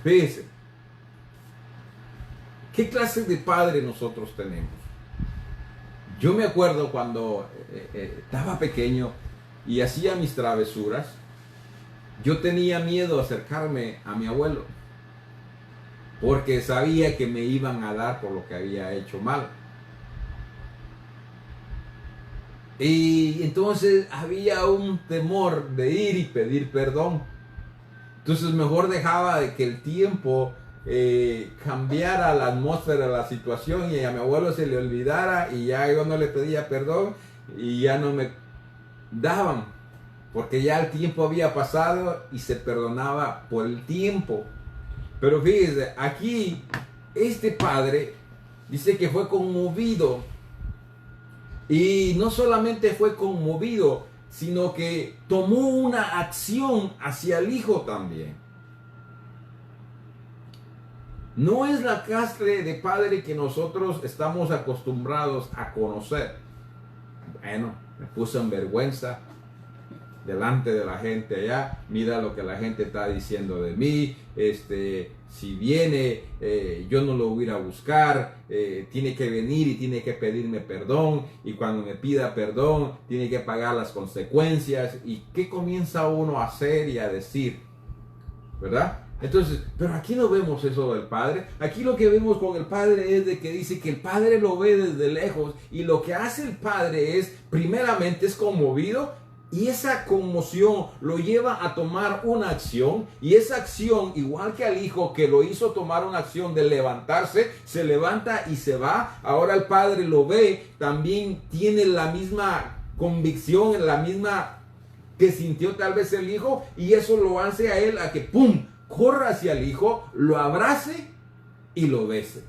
Fíjense, ¿qué clase de padre nosotros tenemos? Yo me acuerdo cuando estaba pequeño y hacía mis travesuras, yo tenía miedo de acercarme a mi abuelo, porque sabía que me iban a dar por lo que había hecho mal. Y entonces había un temor de ir y pedir perdón. Entonces mejor dejaba de que el tiempo cambiara la atmósfera, la situación, y a mi abuelo se le olvidara y ya yo no le pedía perdón y ya no me daban, porque ya el tiempo había pasado y se perdonaba por el tiempo. Pero fíjese, aquí este padre dice que fue conmovido. Y no solamente fue conmovido, sino que tomó una acción hacia el hijo también. No es la clase de padre que nosotros estamos acostumbrados a conocer. Bueno, me puso en vergüenza, delante de la gente allá, mira lo que la gente está diciendo de mí, si viene, yo no lo voy a ir a buscar, tiene que venir y tiene que pedirme perdón, y cuando me pida perdón, tiene que pagar las consecuencias. ¿Y qué comienza uno a hacer y a decir? ¿Verdad? Entonces, pero aquí no vemos eso del Padre. Aquí lo que vemos con el Padre es de que dice que el Padre lo ve desde lejos, y lo que hace el Padre es, primeramente, es conmovido, y esa conmoción lo lleva a tomar una acción, y esa acción, igual que al Hijo que lo hizo tomar una acción de levantarse, se levanta y se va. Ahora el Padre lo ve, también tiene la misma convicción, la misma que sintió tal vez el Hijo, y eso lo hace a él a que ¡pum!, corra hacia el Hijo, lo abrace y lo bese.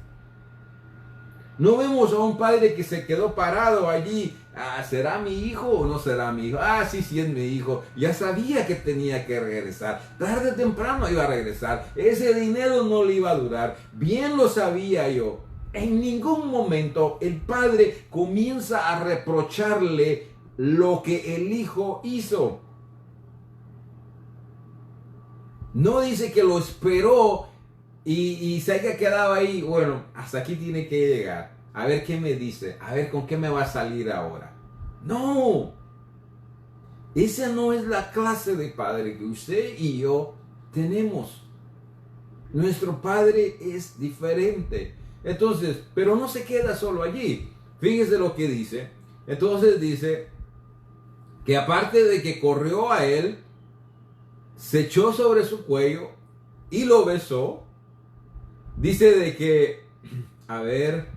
No vemos a un padre que se quedó parado allí. ¿Será mi hijo o no será mi hijo? Sí, sí es mi hijo. Ya sabía que tenía que regresar. Tarde o temprano iba a regresar. Ese dinero no le iba a durar. Bien lo sabía yo. En ningún momento el padre comienza a reprocharle lo que el hijo hizo. No dice que lo esperó y se haya quedado ahí. Bueno, hasta aquí tiene que llegar. A ver qué me dice. A ver con qué me va a salir ahora. No. Esa no es la clase de padre que usted y yo tenemos. Nuestro padre es diferente. Entonces, pero no se queda solo allí. Fíjese lo que dice. Entonces dice que aparte de que corrió a él, se echó sobre su cuello y lo besó. Dice de que, a ver,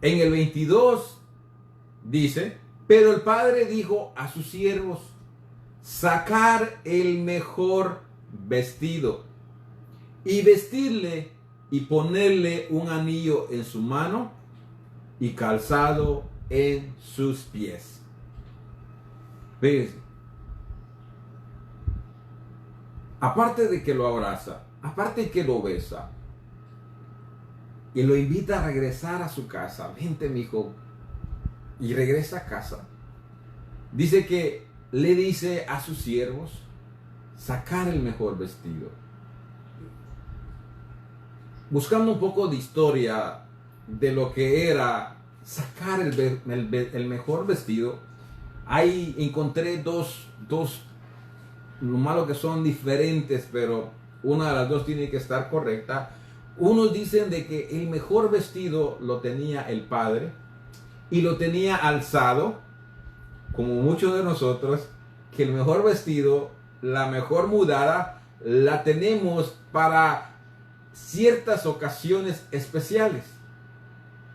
en el 22 dice, pero el padre dijo a sus siervos, sacar el mejor vestido y vestirle y ponerle un anillo en su mano y calzado en sus pies. Fíjense. Aparte de que lo abraza, aparte de que lo besa y lo invita a regresar a su casa, vente mi hijo, y regresa a casa. Dice que le dice a sus siervos sacar el mejor vestido. Buscando un poco de historia de lo que era sacar el mejor vestido, ahí encontré dos, lo malo que son diferentes, pero una de las dos tiene que estar correcta. Unos dicen de que el mejor vestido lo tenía el padre y lo tenía alzado, como muchos de nosotros, que el mejor vestido, la mejor mudada, la tenemos para ciertas ocasiones especiales,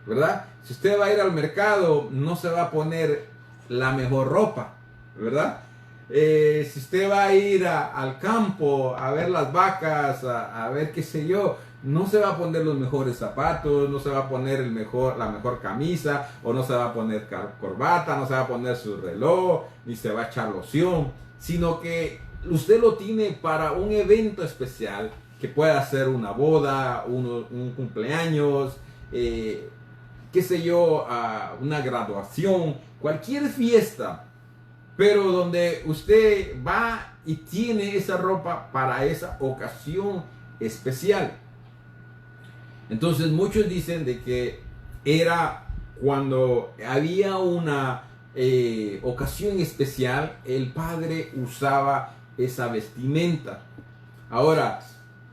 ¿verdad? Si usted va a ir al mercado, no se va a poner la mejor ropa, ¿verdad? Si usted va a ir al campo a ver las vacas, a ver qué sé yo, no se va a poner los mejores zapatos, no se va a poner la mejor camisa, o no se va a poner corbata, no se va a poner su reloj, ni se va a echar loción, sino que usted lo tiene para un evento especial, que pueda ser una boda, un cumpleaños, qué sé yo, una graduación, cualquier fiesta, pero donde usted va y tiene esa ropa para esa ocasión especial. Entonces muchos dicen de que era cuando había una ocasión especial, el padre usaba esa vestimenta. Ahora,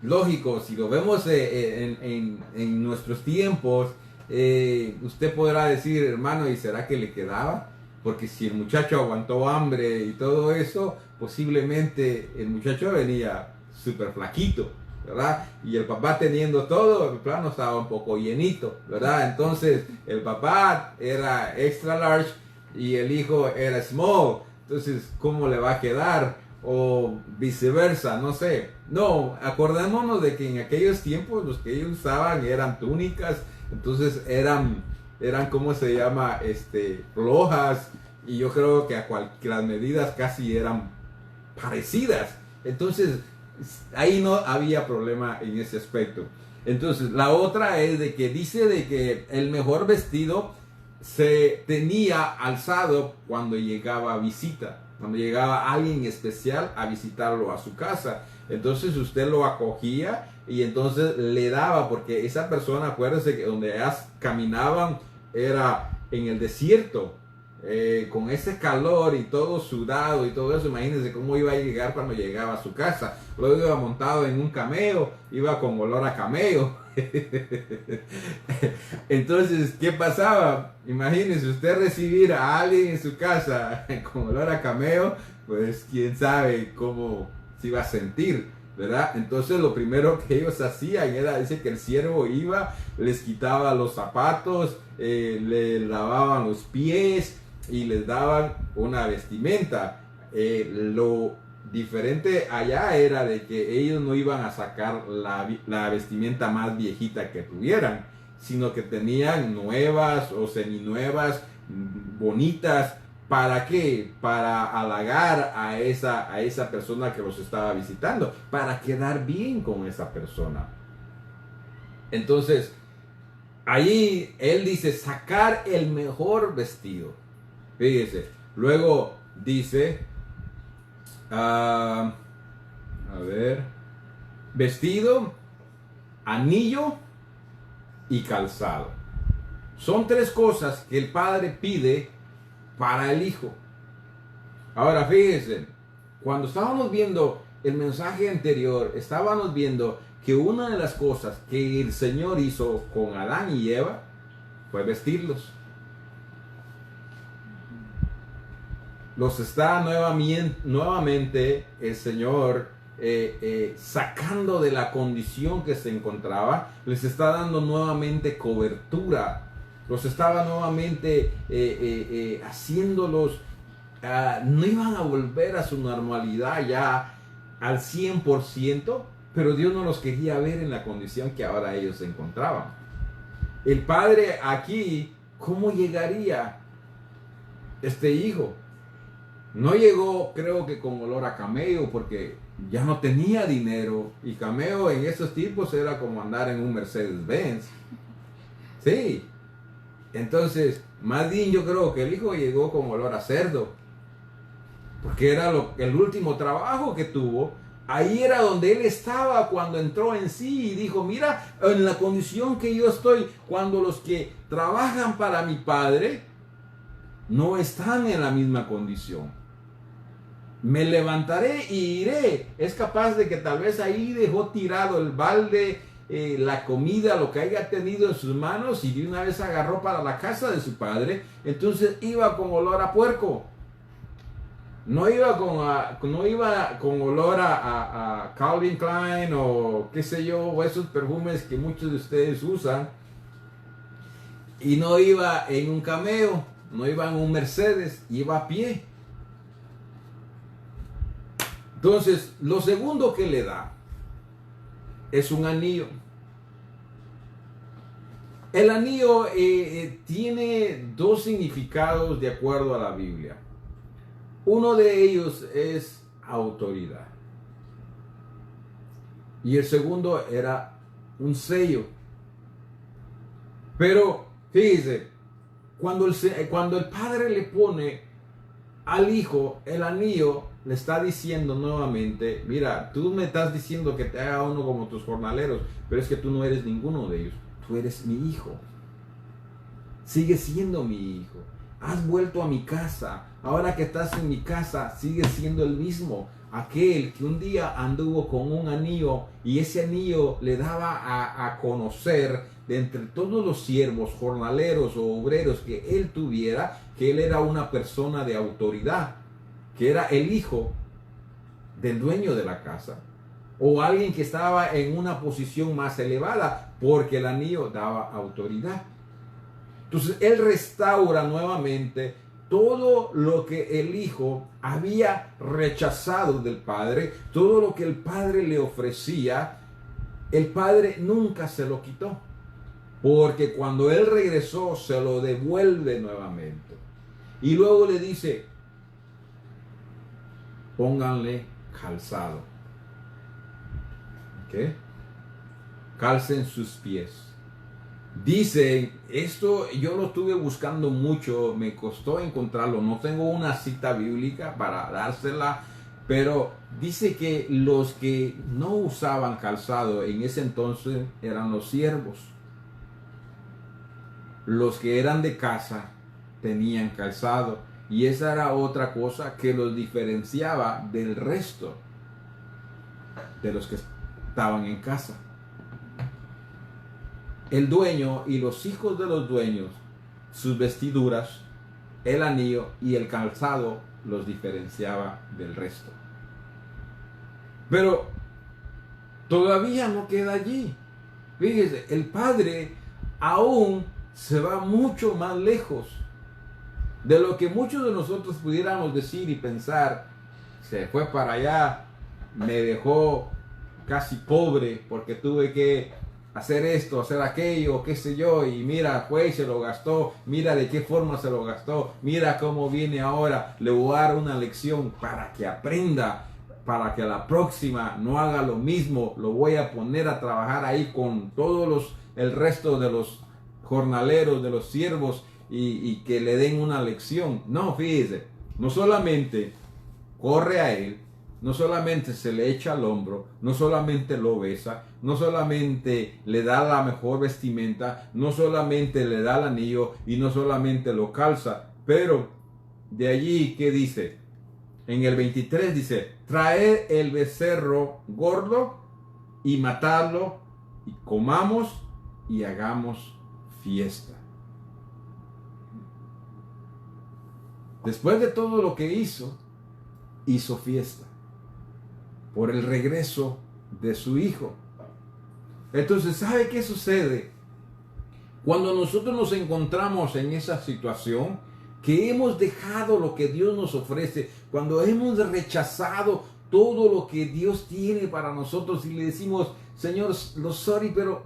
lógico, si lo vemos en nuestros tiempos, usted podrá decir, hermano, ¿y será que le quedaba? Porque si el muchacho aguantó hambre y todo eso, posiblemente el muchacho venía súper flaquito, ¿verdad? Y el papá teniendo todo, el plano estaba un poco llenito, ¿verdad? Entonces el papá era extra large y el hijo era small. Entonces, ¿cómo le va a quedar? O viceversa, no sé. No, acordémonos de que en aquellos tiempos los que ellos usaban eran túnicas, entonces eran ¿cómo se llama? Flojas, y yo creo que las medidas casi eran parecidas. Entonces, ahí no había problema en ese aspecto. Entonces, la otra es de que dice de que el mejor vestido se tenía alzado cuando llegaba a visita. cuando llegaba alguien especial a visitarlo a su casa. Entonces usted lo acogía y entonces le daba, porque esa persona, acuérdense que donde ellas caminaban era en el desierto, con ese calor y todo sudado y todo eso. Imagínense cómo iba a llegar cuando llegaba a su casa. Luego iba montado en un cameo, iba con olor a cameo. Entonces, ¿qué pasaba? Imagínense usted recibir a alguien en su casa con olor a cameo, pues quién sabe cómo se iba a sentir, ¿verdad? Entonces lo primero que ellos hacían era, dice que el siervo iba, les quitaba los zapatos, le lavaban los pies y les daban una vestimenta. Lo diferente allá era de que ellos no iban a sacar la vestimenta más viejita que tuvieran, sino que tenían nuevas o seminuevas, bonitas. ¿Para qué? Para halagar a esa persona que los estaba visitando, para quedar bien con esa persona. Entonces, ahí él dice, sacar el mejor vestido. Fíjese, luego dice, a ver, vestido, anillo y calzado. Son tres cosas que el padre pide para el hijo. Ahora fíjense, cuando estábamos viendo el mensaje anterior, estábamos viendo que una de las cosas que el Señor hizo con Adán y Eva fue vestirlos. Los está nuevamente el Señor sacando de la condición que se encontraba, les está dando nuevamente cobertura. Los estaba nuevamente haciéndolos, no iban a volver a su normalidad ya al 100%, pero Dios no los quería ver en la condición que ahora ellos se encontraban. El padre aquí, ¿cómo llegaría este hijo? No llegó, creo que con olor a cameo, porque ya no tenía dinero, y cameo en esos tiempos era como andar en un Mercedes-Benz. Sí. Entonces, más bien yo creo que el hijo llegó con olor a cerdo, porque era el último trabajo que tuvo. Ahí era donde él estaba cuando entró en sí y dijo, mira, en la condición que yo estoy, cuando los que trabajan para mi padre no están en la misma condición. Me levantaré y iré. Es capaz de que tal vez ahí dejó tirado el balde, la comida, lo que haya tenido en sus manos, y de una vez agarró para la casa de su padre. Entonces iba con olor a puerco. No iba con olor a Calvin Klein o qué sé yo, o esos perfumes que muchos de ustedes usan. Y no iba en un cameo, no iba en un Mercedes, iba a pie. Entonces, lo segundo que le da es un anillo. El anillo tiene dos significados de acuerdo a la Biblia. Uno de ellos es autoridad. Y el segundo era un sello. Pero, fíjese, cuando el padre le pone al hijo el anillo, le está diciendo nuevamente, mira, tú me estás diciendo que te haga uno como tus jornaleros, pero es que tú no eres ninguno de ellos. Tú eres mi hijo. Sigues siendo mi hijo. Has vuelto a mi casa. Ahora que estás en mi casa, sigues siendo el mismo. Aquel que un día anduvo con un anillo, y ese anillo le daba a conocer de entre todos los siervos, jornaleros o obreros que él tuviera, que él era una persona de autoridad, que era el hijo del dueño de la casa, o alguien que estaba en una posición más elevada, porque el anillo daba autoridad. Entonces él restaura nuevamente todo lo que el hijo había rechazado del padre, todo lo que el padre le ofrecía, el padre nunca se lo quitó, porque cuando él regresó se lo devuelve nuevamente. Y luego le dice, pónganle calzado. ¿Ok? Calcen sus pies. Dice, esto yo lo estuve buscando mucho, me costó encontrarlo, no tengo una cita bíblica para dársela, pero dice que los que no usaban calzado en ese entonces eran los siervos. Los que eran de casa tenían calzado, y esa era otra cosa que los diferenciaba del resto de los que estaban en casa. El dueño y los hijos de los dueños, sus vestiduras, el anillo y el calzado los diferenciaba del resto. Pero todavía no queda allí. Fíjese, el padre aún se va mucho más lejos de lo que muchos de nosotros pudiéramos decir y pensar. Se fue para allá, me dejó casi pobre porque tuve que hacer esto, hacer aquello, qué sé yo, y mira, fue y se lo gastó, mira de qué forma se lo gastó, mira cómo viene ahora, le voy a dar una lección para que aprenda, para que a la próxima no haga lo mismo, lo voy a poner a trabajar ahí con todos el resto de los jornaleros, de los siervos, y que le den una lección. No, fíjese, no solamente corre a él, no solamente se le echa al hombro, no solamente lo besa, no solamente le da la mejor vestimenta, no solamente le da el anillo y no solamente lo calza, pero de allí, ¿qué dice? En el 23 dice, traed el becerro gordo y matadlo y comamos y hagamos fiesta. Después de todo lo que hizo fiesta por el regreso de su hijo. Entonces, ¿sabe qué sucede? Cuando nosotros nos encontramos en esa situación, que hemos dejado lo que Dios nos ofrece, cuando hemos rechazado todo lo que Dios tiene para nosotros y le decimos, Señor, sorry, pero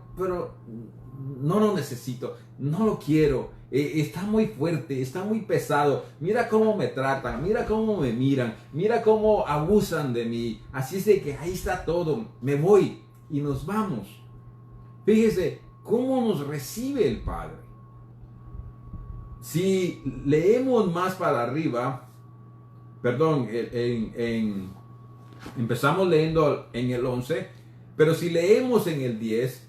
no lo necesito, no lo quiero, está muy fuerte, está muy pesado, mira cómo me tratan, mira cómo me miran, mira cómo abusan de mí, así es de que ahí está todo, me voy y nos vamos. Fíjese cómo nos recibe el Padre. Si leemos más para arriba, perdón, empezamos leyendo en el 11, pero si leemos en el 10,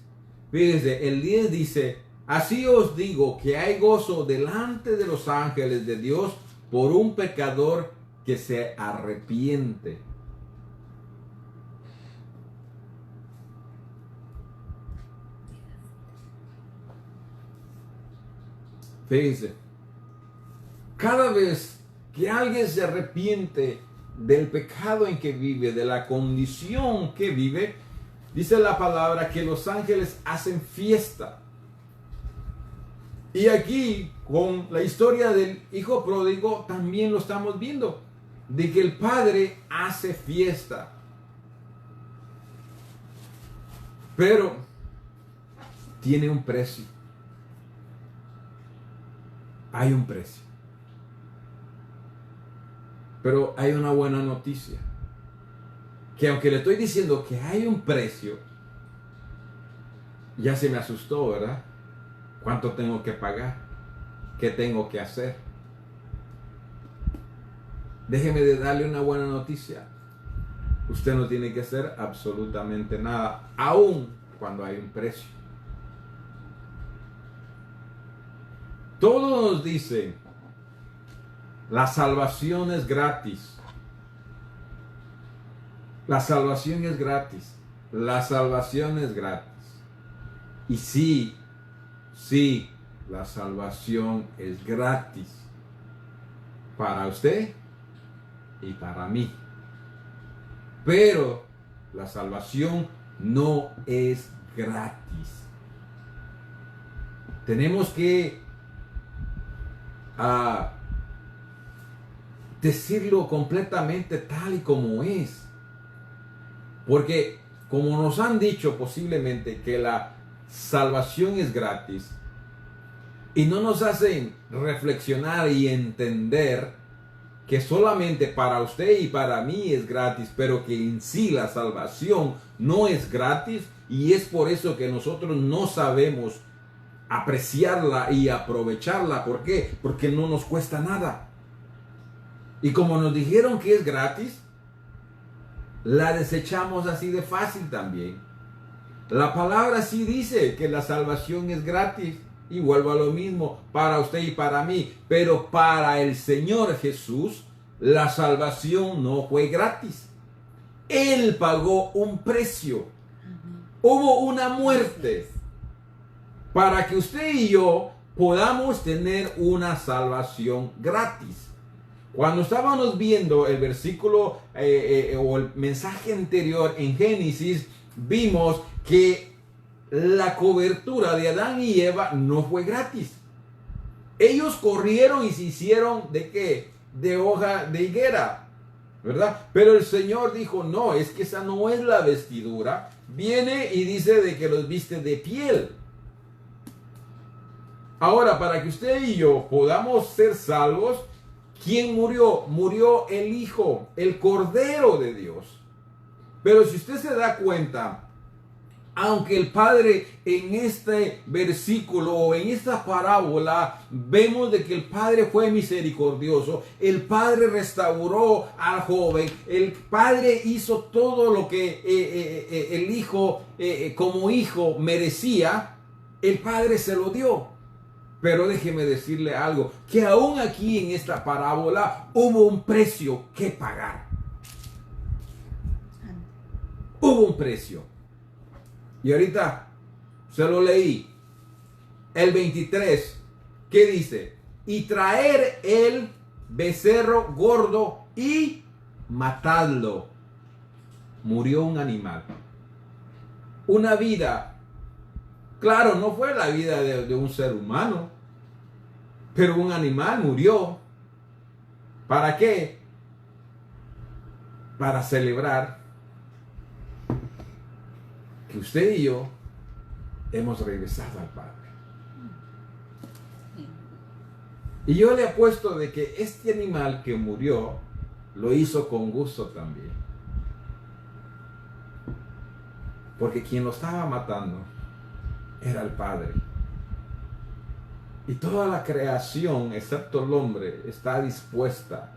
fíjense, el 10 dice, así os digo que hay gozo delante de los ángeles de Dios por un pecador que se arrepiente. Fíjense, cada vez que alguien se arrepiente del pecado en que vive, de la condición que vive, dice la palabra que los ángeles hacen fiesta. Y aquí, con la historia del hijo pródigo, también lo estamos viendo, de que el padre hace fiesta. Pero tiene un precio. Hay un precio. Pero hay una buena noticia. Que aunque le estoy diciendo que hay un precio, ya se me asustó, ¿verdad? ¿Cuánto tengo que pagar? ¿Qué tengo que hacer? Déjeme de darle una buena noticia. Usted no tiene que hacer absolutamente nada, aun cuando hay un precio. Todos nos dicen, la salvación es gratis. La salvación es gratis. La salvación es gratis. Y sí, la salvación es gratis. Para usted y para mí. Pero la salvación no es gratis. Tenemos que decirlo completamente tal y como es. Porque como nos han dicho posiblemente que la salvación es gratis y no nos hacen reflexionar y entender que solamente para usted y para mí es gratis, pero que en sí la salvación no es gratis, y es por eso que nosotros no sabemos apreciarla y aprovecharla. ¿Por qué? Porque no nos cuesta nada. Y como nos dijeron que es gratis, la desechamos así de fácil también. La palabra sí dice que la salvación es gratis. Y vuelvo a lo mismo, para usted y para mí. Pero para el Señor Jesús, la salvación no fue gratis. Él pagó un precio. Hubo una muerte para que usted y yo podamos tener una salvación gratis. Cuando estábamos viendo el versículo o el mensaje anterior en Génesis, vimos que la cobertura de Adán y Eva no fue gratis. Ellos corrieron y se hicieron ¿de qué? De hoja de higuera, ¿verdad? Pero el Señor dijo, no, es que esa no es la vestidura. Viene y dice de que los viste de piel. Ahora, para que usted y yo podamos ser salvos, ¿quién murió? Murió el Hijo, el Cordero de Dios. Pero si usted se da cuenta, aunque el Padre en este versículo o en esta parábola vemos de que el Padre fue misericordioso, el Padre restauró al joven, el Padre hizo todo lo que el Hijo como hijo merecía, el Padre se lo dio. Pero déjeme decirle algo, que aún aquí en esta parábola hubo un precio que pagar. Hubo un precio. Y ahorita se lo leí. El 23, ¿qué dice? Y traer el becerro gordo y matadlo. Murió un animal. Una vida. Claro, no fue la vida de un ser humano. Pero un animal murió. ¿Para qué? Para celebrar que usted y yo hemos regresado al Padre. Y yo le apuesto de que este animal que murió lo hizo con gusto también. Porque quien lo estaba matando era el Padre. Y toda la creación, excepto el hombre, está dispuesta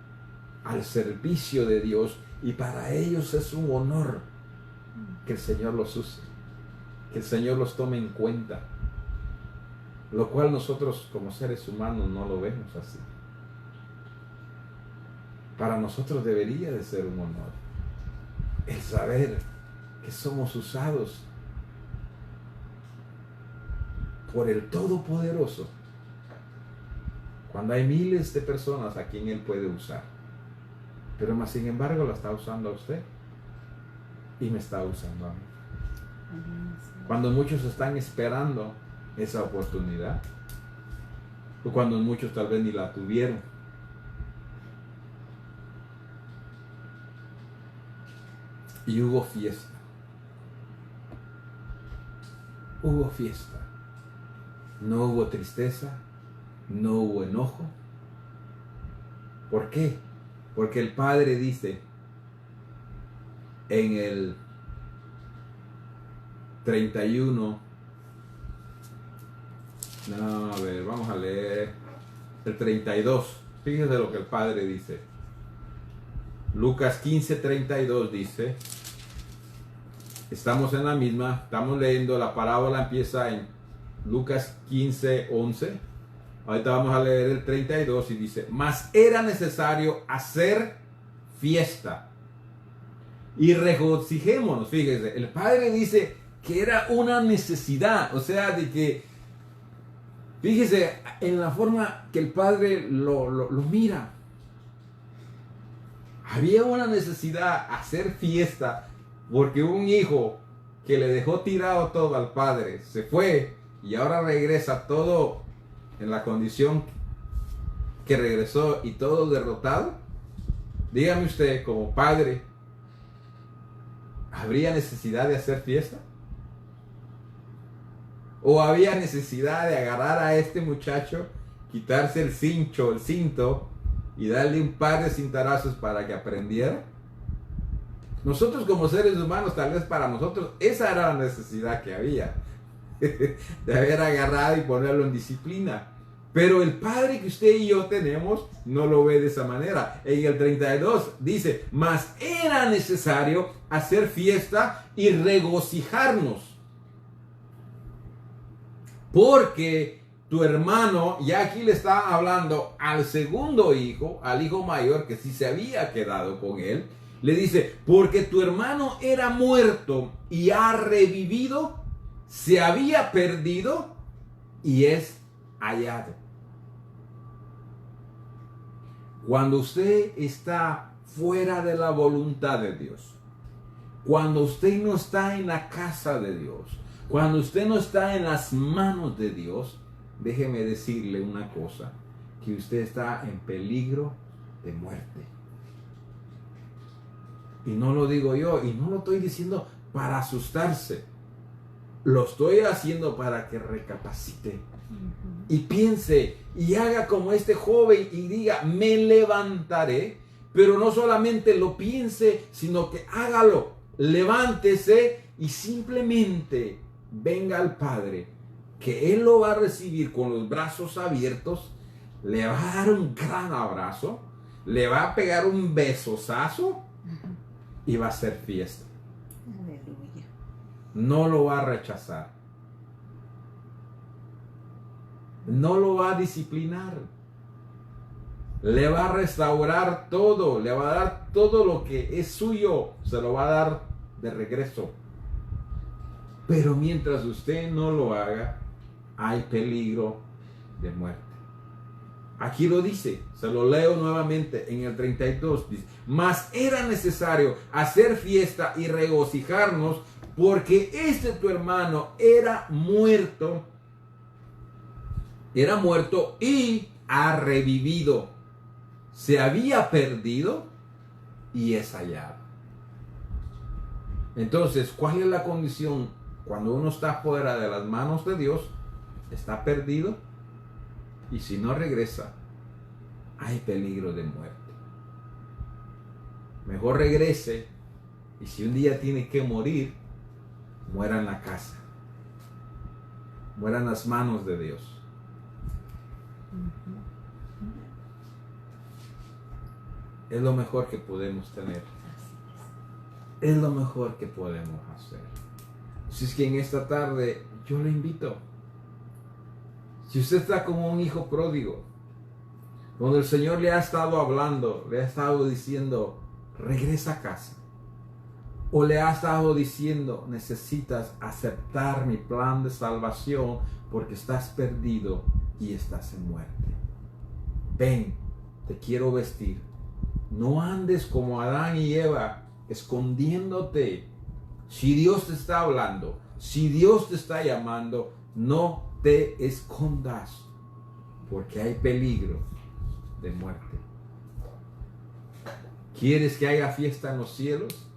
al servicio de Dios. Y para ellos es un honor que el Señor los use, que el Señor los tome en cuenta, lo cual nosotros como seres humanos no lo vemos así. Para nosotros debería de ser un honor el saber que somos usados por el Todopoderoso, cuando hay miles de personas a quien Él puede usar, pero más sin embargo la está usando a usted y me está usando a mí. Cuando muchos están esperando esa oportunidad, o cuando muchos tal vez ni la tuvieron. Y hubo fiesta. Hubo fiesta. No hubo tristeza, no hubo enojo. ¿Por qué? Porque el Padre dice en el 31, no, a ver, vamos a leer el 32. Fíjense lo que el Padre dice. Lucas 15:32 dice, estamos en la misma, estamos leyendo la parábola, empieza en Lucas 15:11. Ahorita vamos a leer el 32 y dice, mas era necesario hacer fiesta y regocijémonos. Fíjese, el Padre dice que era una necesidad, o sea, de que, fíjese en la forma que el Padre lo mira. Había una necesidad hacer fiesta porque un hijo que le dejó tirado todo al Padre se fue y ahora regresa todo en la condición que regresó y todo derrotado. Dígame usted, como padre, ¿habría necesidad de hacer fiesta? ¿O había necesidad de agarrar a este muchacho, quitarse el cinto y darle un par de cintarazos para que aprendiera? Nosotros como seres humanos, tal vez para nosotros, esa era la necesidad que había. de haber agarrado y ponerlo en disciplina. Pero el padre que usted y yo tenemos no lo ve de esa manera. En el 32 dice, mas era necesario hacer fiesta y regocijarnos, porque tu hermano, ya aquí le está hablando al segundo hijo, al hijo mayor que sí se había quedado con él, le dice, porque tu hermano era muerto y ha revivido, se había perdido y es hallado. Cuando usted está fuera de la voluntad de Dios, cuando usted no está en la casa de Dios, cuando usted no está en las manos de Dios, déjeme decirle una cosa, que usted está en peligro de muerte. Y no lo digo yo, y no lo estoy diciendo para asustarse. Lo estoy haciendo para que recapacite y piense y haga como este joven y diga, me levantaré. Pero no solamente lo piense, sino que hágalo. Levántese y simplemente venga al Padre, que Él lo va a recibir con los brazos abiertos, le va a dar un gran abrazo, le va a pegar un besosazo y va a hacer fiesta. Aleluya. No lo va a rechazar. No lo va a disciplinar. Le va a restaurar todo. Le va a dar todo lo que es suyo. Se lo va a dar de regreso. Pero mientras usted no lo haga, hay peligro de muerte. Aquí lo dice, se lo leo nuevamente en el 32, dice, mas era necesario hacer fiesta y regocijarnos, porque este tu hermano era muerto y ha revivido, se había perdido y es hallado. Entonces, ¿cuál es la condición cuando uno está fuera de las manos de Dios? Está perdido. Y si no regresa, hay peligro de muerte. Mejor regrese, y si un día tiene que morir, muera en la casa. Muera en las manos de Dios. Es lo mejor que podemos tener. Es lo mejor que podemos hacer. Así es que en esta tarde yo le invito. Si usted está como un hijo pródigo, donde el Señor le ha estado hablando, le ha estado diciendo, regresa a casa. O le ha estado diciendo, necesitas aceptar mi plan de salvación porque estás perdido y estás en muerte. Ven, te quiero vestir. No andes como Adán y Eva, escondiéndote. Si Dios te está hablando, si Dios te está llamando, no te escondas, porque hay peligro de muerte. ¿Quieres que haya fiesta en los cielos?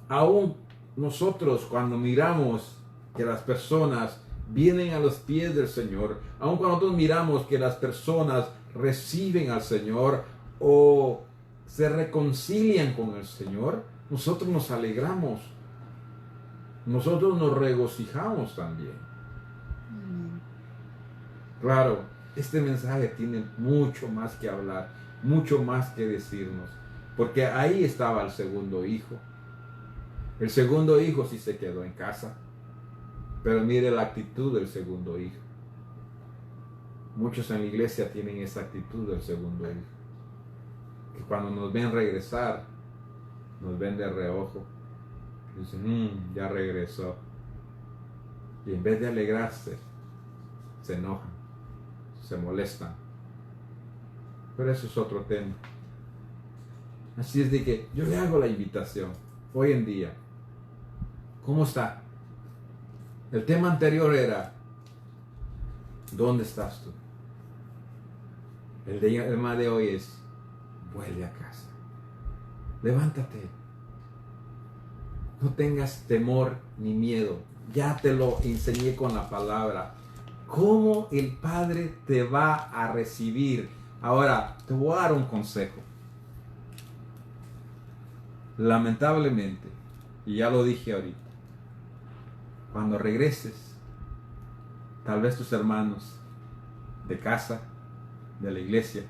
Aún nosotros, cuando miramos que las personas vienen a los pies del Señor, aún cuando nosotros miramos que las personas reciben al Señor o se reconcilian con el Señor, nosotros nos alegramos, nosotros nos regocijamos también. Claro, este mensaje tiene mucho más que hablar, mucho más que decirnos, porque ahí estaba el segundo hijo. El segundo hijo sí se quedó en casa, pero mire la actitud del segundo hijo. Muchos en la iglesia tienen esa actitud del segundo hijo, que cuando nos ven regresar, nos ven de reojo, dicen, ya regresó, y en vez de alegrarse, se enojan, se molestan. Pero eso es otro tema. Así es de que yo le hago la invitación hoy en día. ¿Cómo está? El tema anterior era, ¿dónde estás tú? El tema de hoy es, vuelve a casa. Levántate. No tengas temor ni miedo. Ya te lo enseñé con la palabra. ¿Cómo el Padre te va a recibir? Ahora, te voy a dar un consejo. Lamentablemente, y ya lo dije ahorita, cuando regreses, tal vez tus hermanos de casa, de la iglesia,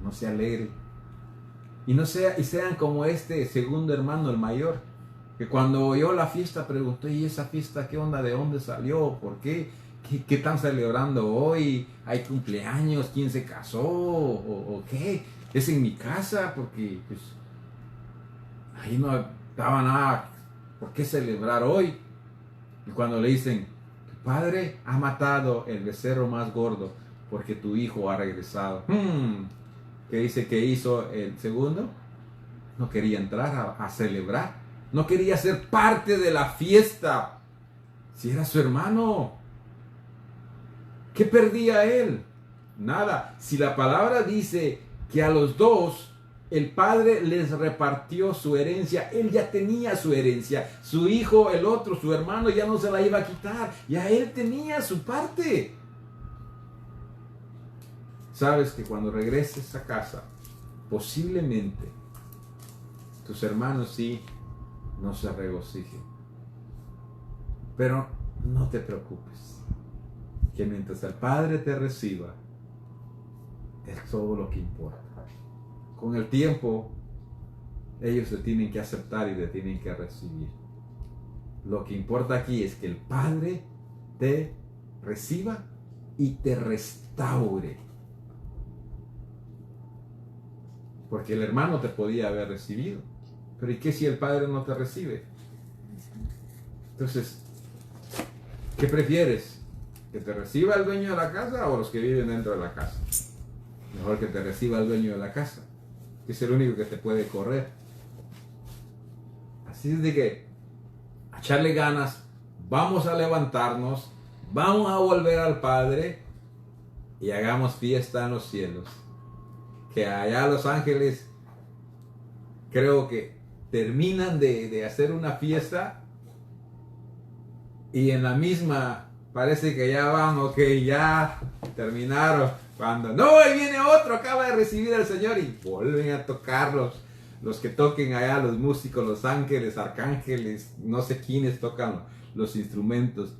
no se alegren. Y sean como este segundo hermano, el mayor, que cuando oyó la fiesta preguntó: ¿y esa fiesta qué onda? ¿De dónde salió? ¿Por qué? ¿Qué están celebrando hoy? ¿Hay cumpleaños? ¿Quién se casó? ¿O qué? ¿Es en mi casa? Porque pues ahí no estaba nada por qué celebrar hoy. Y cuando le dicen: tu padre ha matado el becerro más gordo porque tu hijo ha regresado. ¿Qué dice que hizo el segundo? No quería entrar a celebrar. No quería ser parte de la fiesta. Si era su hermano, ¿qué perdía él? Nada. Si la palabra dice que a los dos el padre les repartió su herencia, él ya tenía su herencia. Su hijo, el otro, su hermano, ya no se la iba a quitar. Ya él tenía su parte. Sabes que cuando regreses a casa, posiblemente tus hermanos sí no se regocijen. Pero no te preocupes, que mientras el Padre te reciba, es todo lo que importa. Con el tiempo, ellos te tienen que aceptar y te tienen que recibir. Lo que importa aquí es que el Padre te reciba y te restaure. Porque el hermano te podía haber recibido. Pero ¿y qué si el Padre no te recibe? Entonces, ¿qué prefieres? ¿Que te reciba el dueño de la casa o los que viven dentro de la casa? Mejor que te reciba el dueño de la casa, que es el único que te puede correr. Así es de que a echarle ganas, vamos a levantarnos, vamos a volver al Padre y hagamos fiesta en los cielos. Que allá los ángeles creo que terminan de hacer una fiesta y en la misma parece que ya van, ok, ya terminaron. Cuando no, ahí viene otro, acaba de recibir al Señor y vuelven a tocar los que toquen allá, los músicos, los ángeles, arcángeles, no sé quiénes tocan los instrumentos.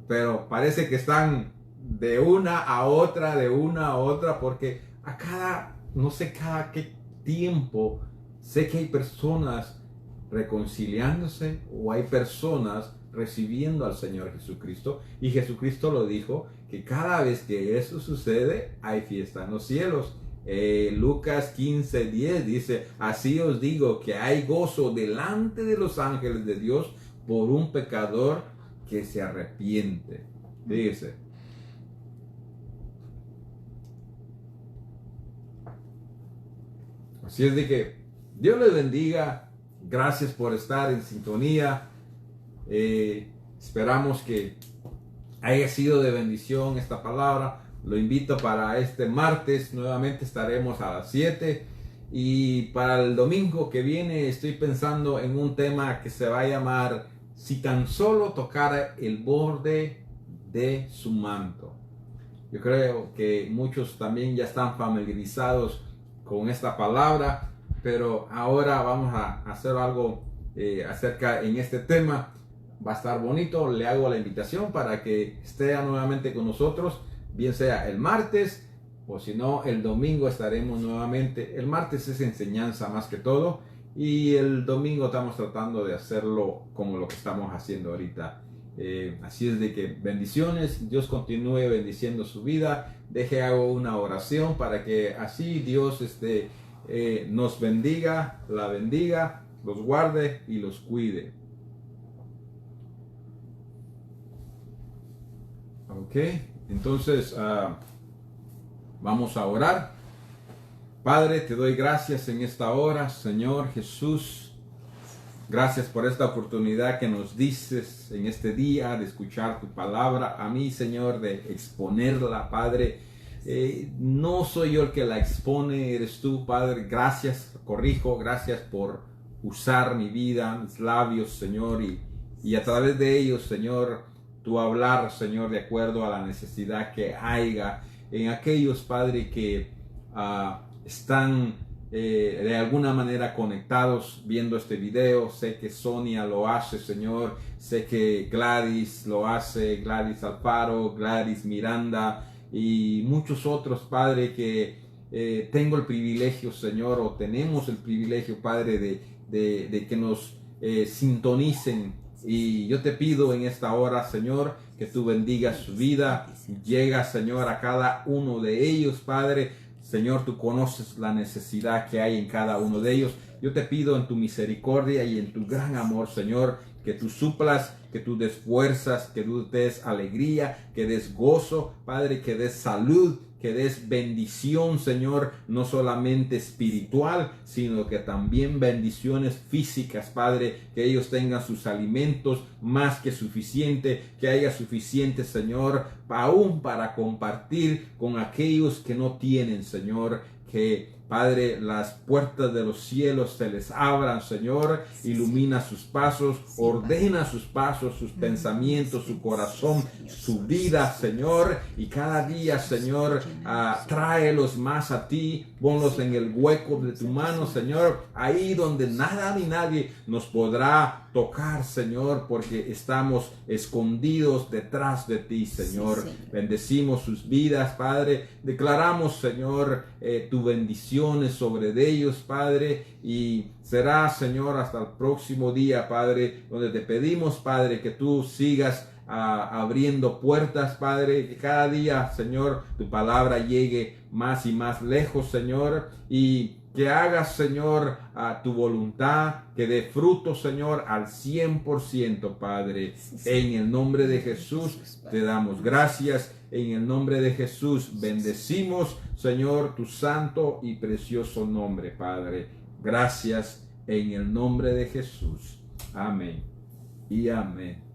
Pero parece que están de una a otra, porque no sé cada qué tiempo, sé que hay personas reconciliándose o hay personas recibiendo al Señor Jesucristo, y Jesucristo lo dijo, que cada vez que eso sucede hay fiesta en los cielos. Lucas 15:10 dice: así os digo que hay gozo delante de los ángeles de Dios por un pecador que se arrepiente. Dice. Así es de que Dios les bendiga. Gracias por estar en sintonía. Esperamos que haya sido de bendición esta palabra. Lo invito para este martes. Nuevamente estaremos a las 7. Y para el domingo que viene estoy pensando en un tema que se va a llamar: si tan solo tocara el borde de su manto. Yo creo que muchos también ya están familiarizados con esta palabra, pero ahora vamos a hacer algo acerca en este tema. Va a estar bonito. Le hago la invitación para que esté nuevamente con nosotros, bien sea el martes o si no el domingo estaremos nuevamente. El martes es enseñanza más que todo, y el domingo estamos tratando de hacerlo como lo que estamos haciendo ahorita. Así es de que bendiciones. Dios continúe bendiciendo su vida. Hago una oración para que así Dios nos bendiga, la bendiga, los guarde y los cuide. Ok, entonces vamos a orar. Padre, te doy gracias en esta hora, Señor Jesús. Gracias por esta oportunidad que nos dices en este día de escuchar tu palabra. A mí, Señor, de exponerla, Padre. No soy yo el que la expone, eres tú, Padre. Gracias, corrijo, gracias por usar mi vida, mis labios, Señor, y a través de ellos, Señor, tú hablar, Señor, de acuerdo a la necesidad que haya en aquellos, Padre, que están de alguna manera conectados viendo este video. Sé que Sonia lo hace, Señor. Sé que Gladys lo hace, Gladys Alfaro, Gladys Miranda y muchos otros, Padre, que tengo el privilegio, Señor, o tenemos el privilegio, Padre, de que nos sintonicen. Y yo te pido en esta hora, Señor, que tú bendigas su vida. Llega, Señor, a cada uno de ellos, Padre. Señor, tú conoces la necesidad que hay en cada uno de ellos. Yo te pido en tu misericordia y en tu gran amor, Señor, que tú suplas, que tú des fuerzas, que tú des alegría, que des gozo, Padre, que des salud, que des bendición, Señor, no solamente espiritual, sino que también bendiciones físicas, Padre, que ellos tengan sus alimentos más que suficiente, que haya suficiente, Señor, aún para compartir con aquellos que no tienen, Señor, que Padre, las puertas de los cielos se les abran, Señor, ilumina sus pasos, ordena sus pasos, sus pensamientos, su corazón, su vida, Señor, y cada día, Señor, tráelos más a ti, ponlos en el hueco de tu mano, Señor, ahí donde nada ni nadie nos podrá tocar, Señor, porque estamos escondidos detrás de ti, Señor. Sí, bendecimos sus vidas, Padre, declaramos, Señor, tu bendición sobre de ellos, Padre, y será, Señor, hasta el próximo día, Padre, donde te pedimos, Padre, que tú sigas abriendo puertas, Padre, que cada día, Señor, tu palabra llegue más y más lejos, Señor, y que hagas, Señor, tu voluntad, que dé fruto, Señor, al 100%, Padre. En el nombre de Jesús te damos gracias. En el nombre de Jesús bendecimos, Señor, tu santo y precioso nombre, Padre. Gracias en el nombre de Jesús. Amén y amén.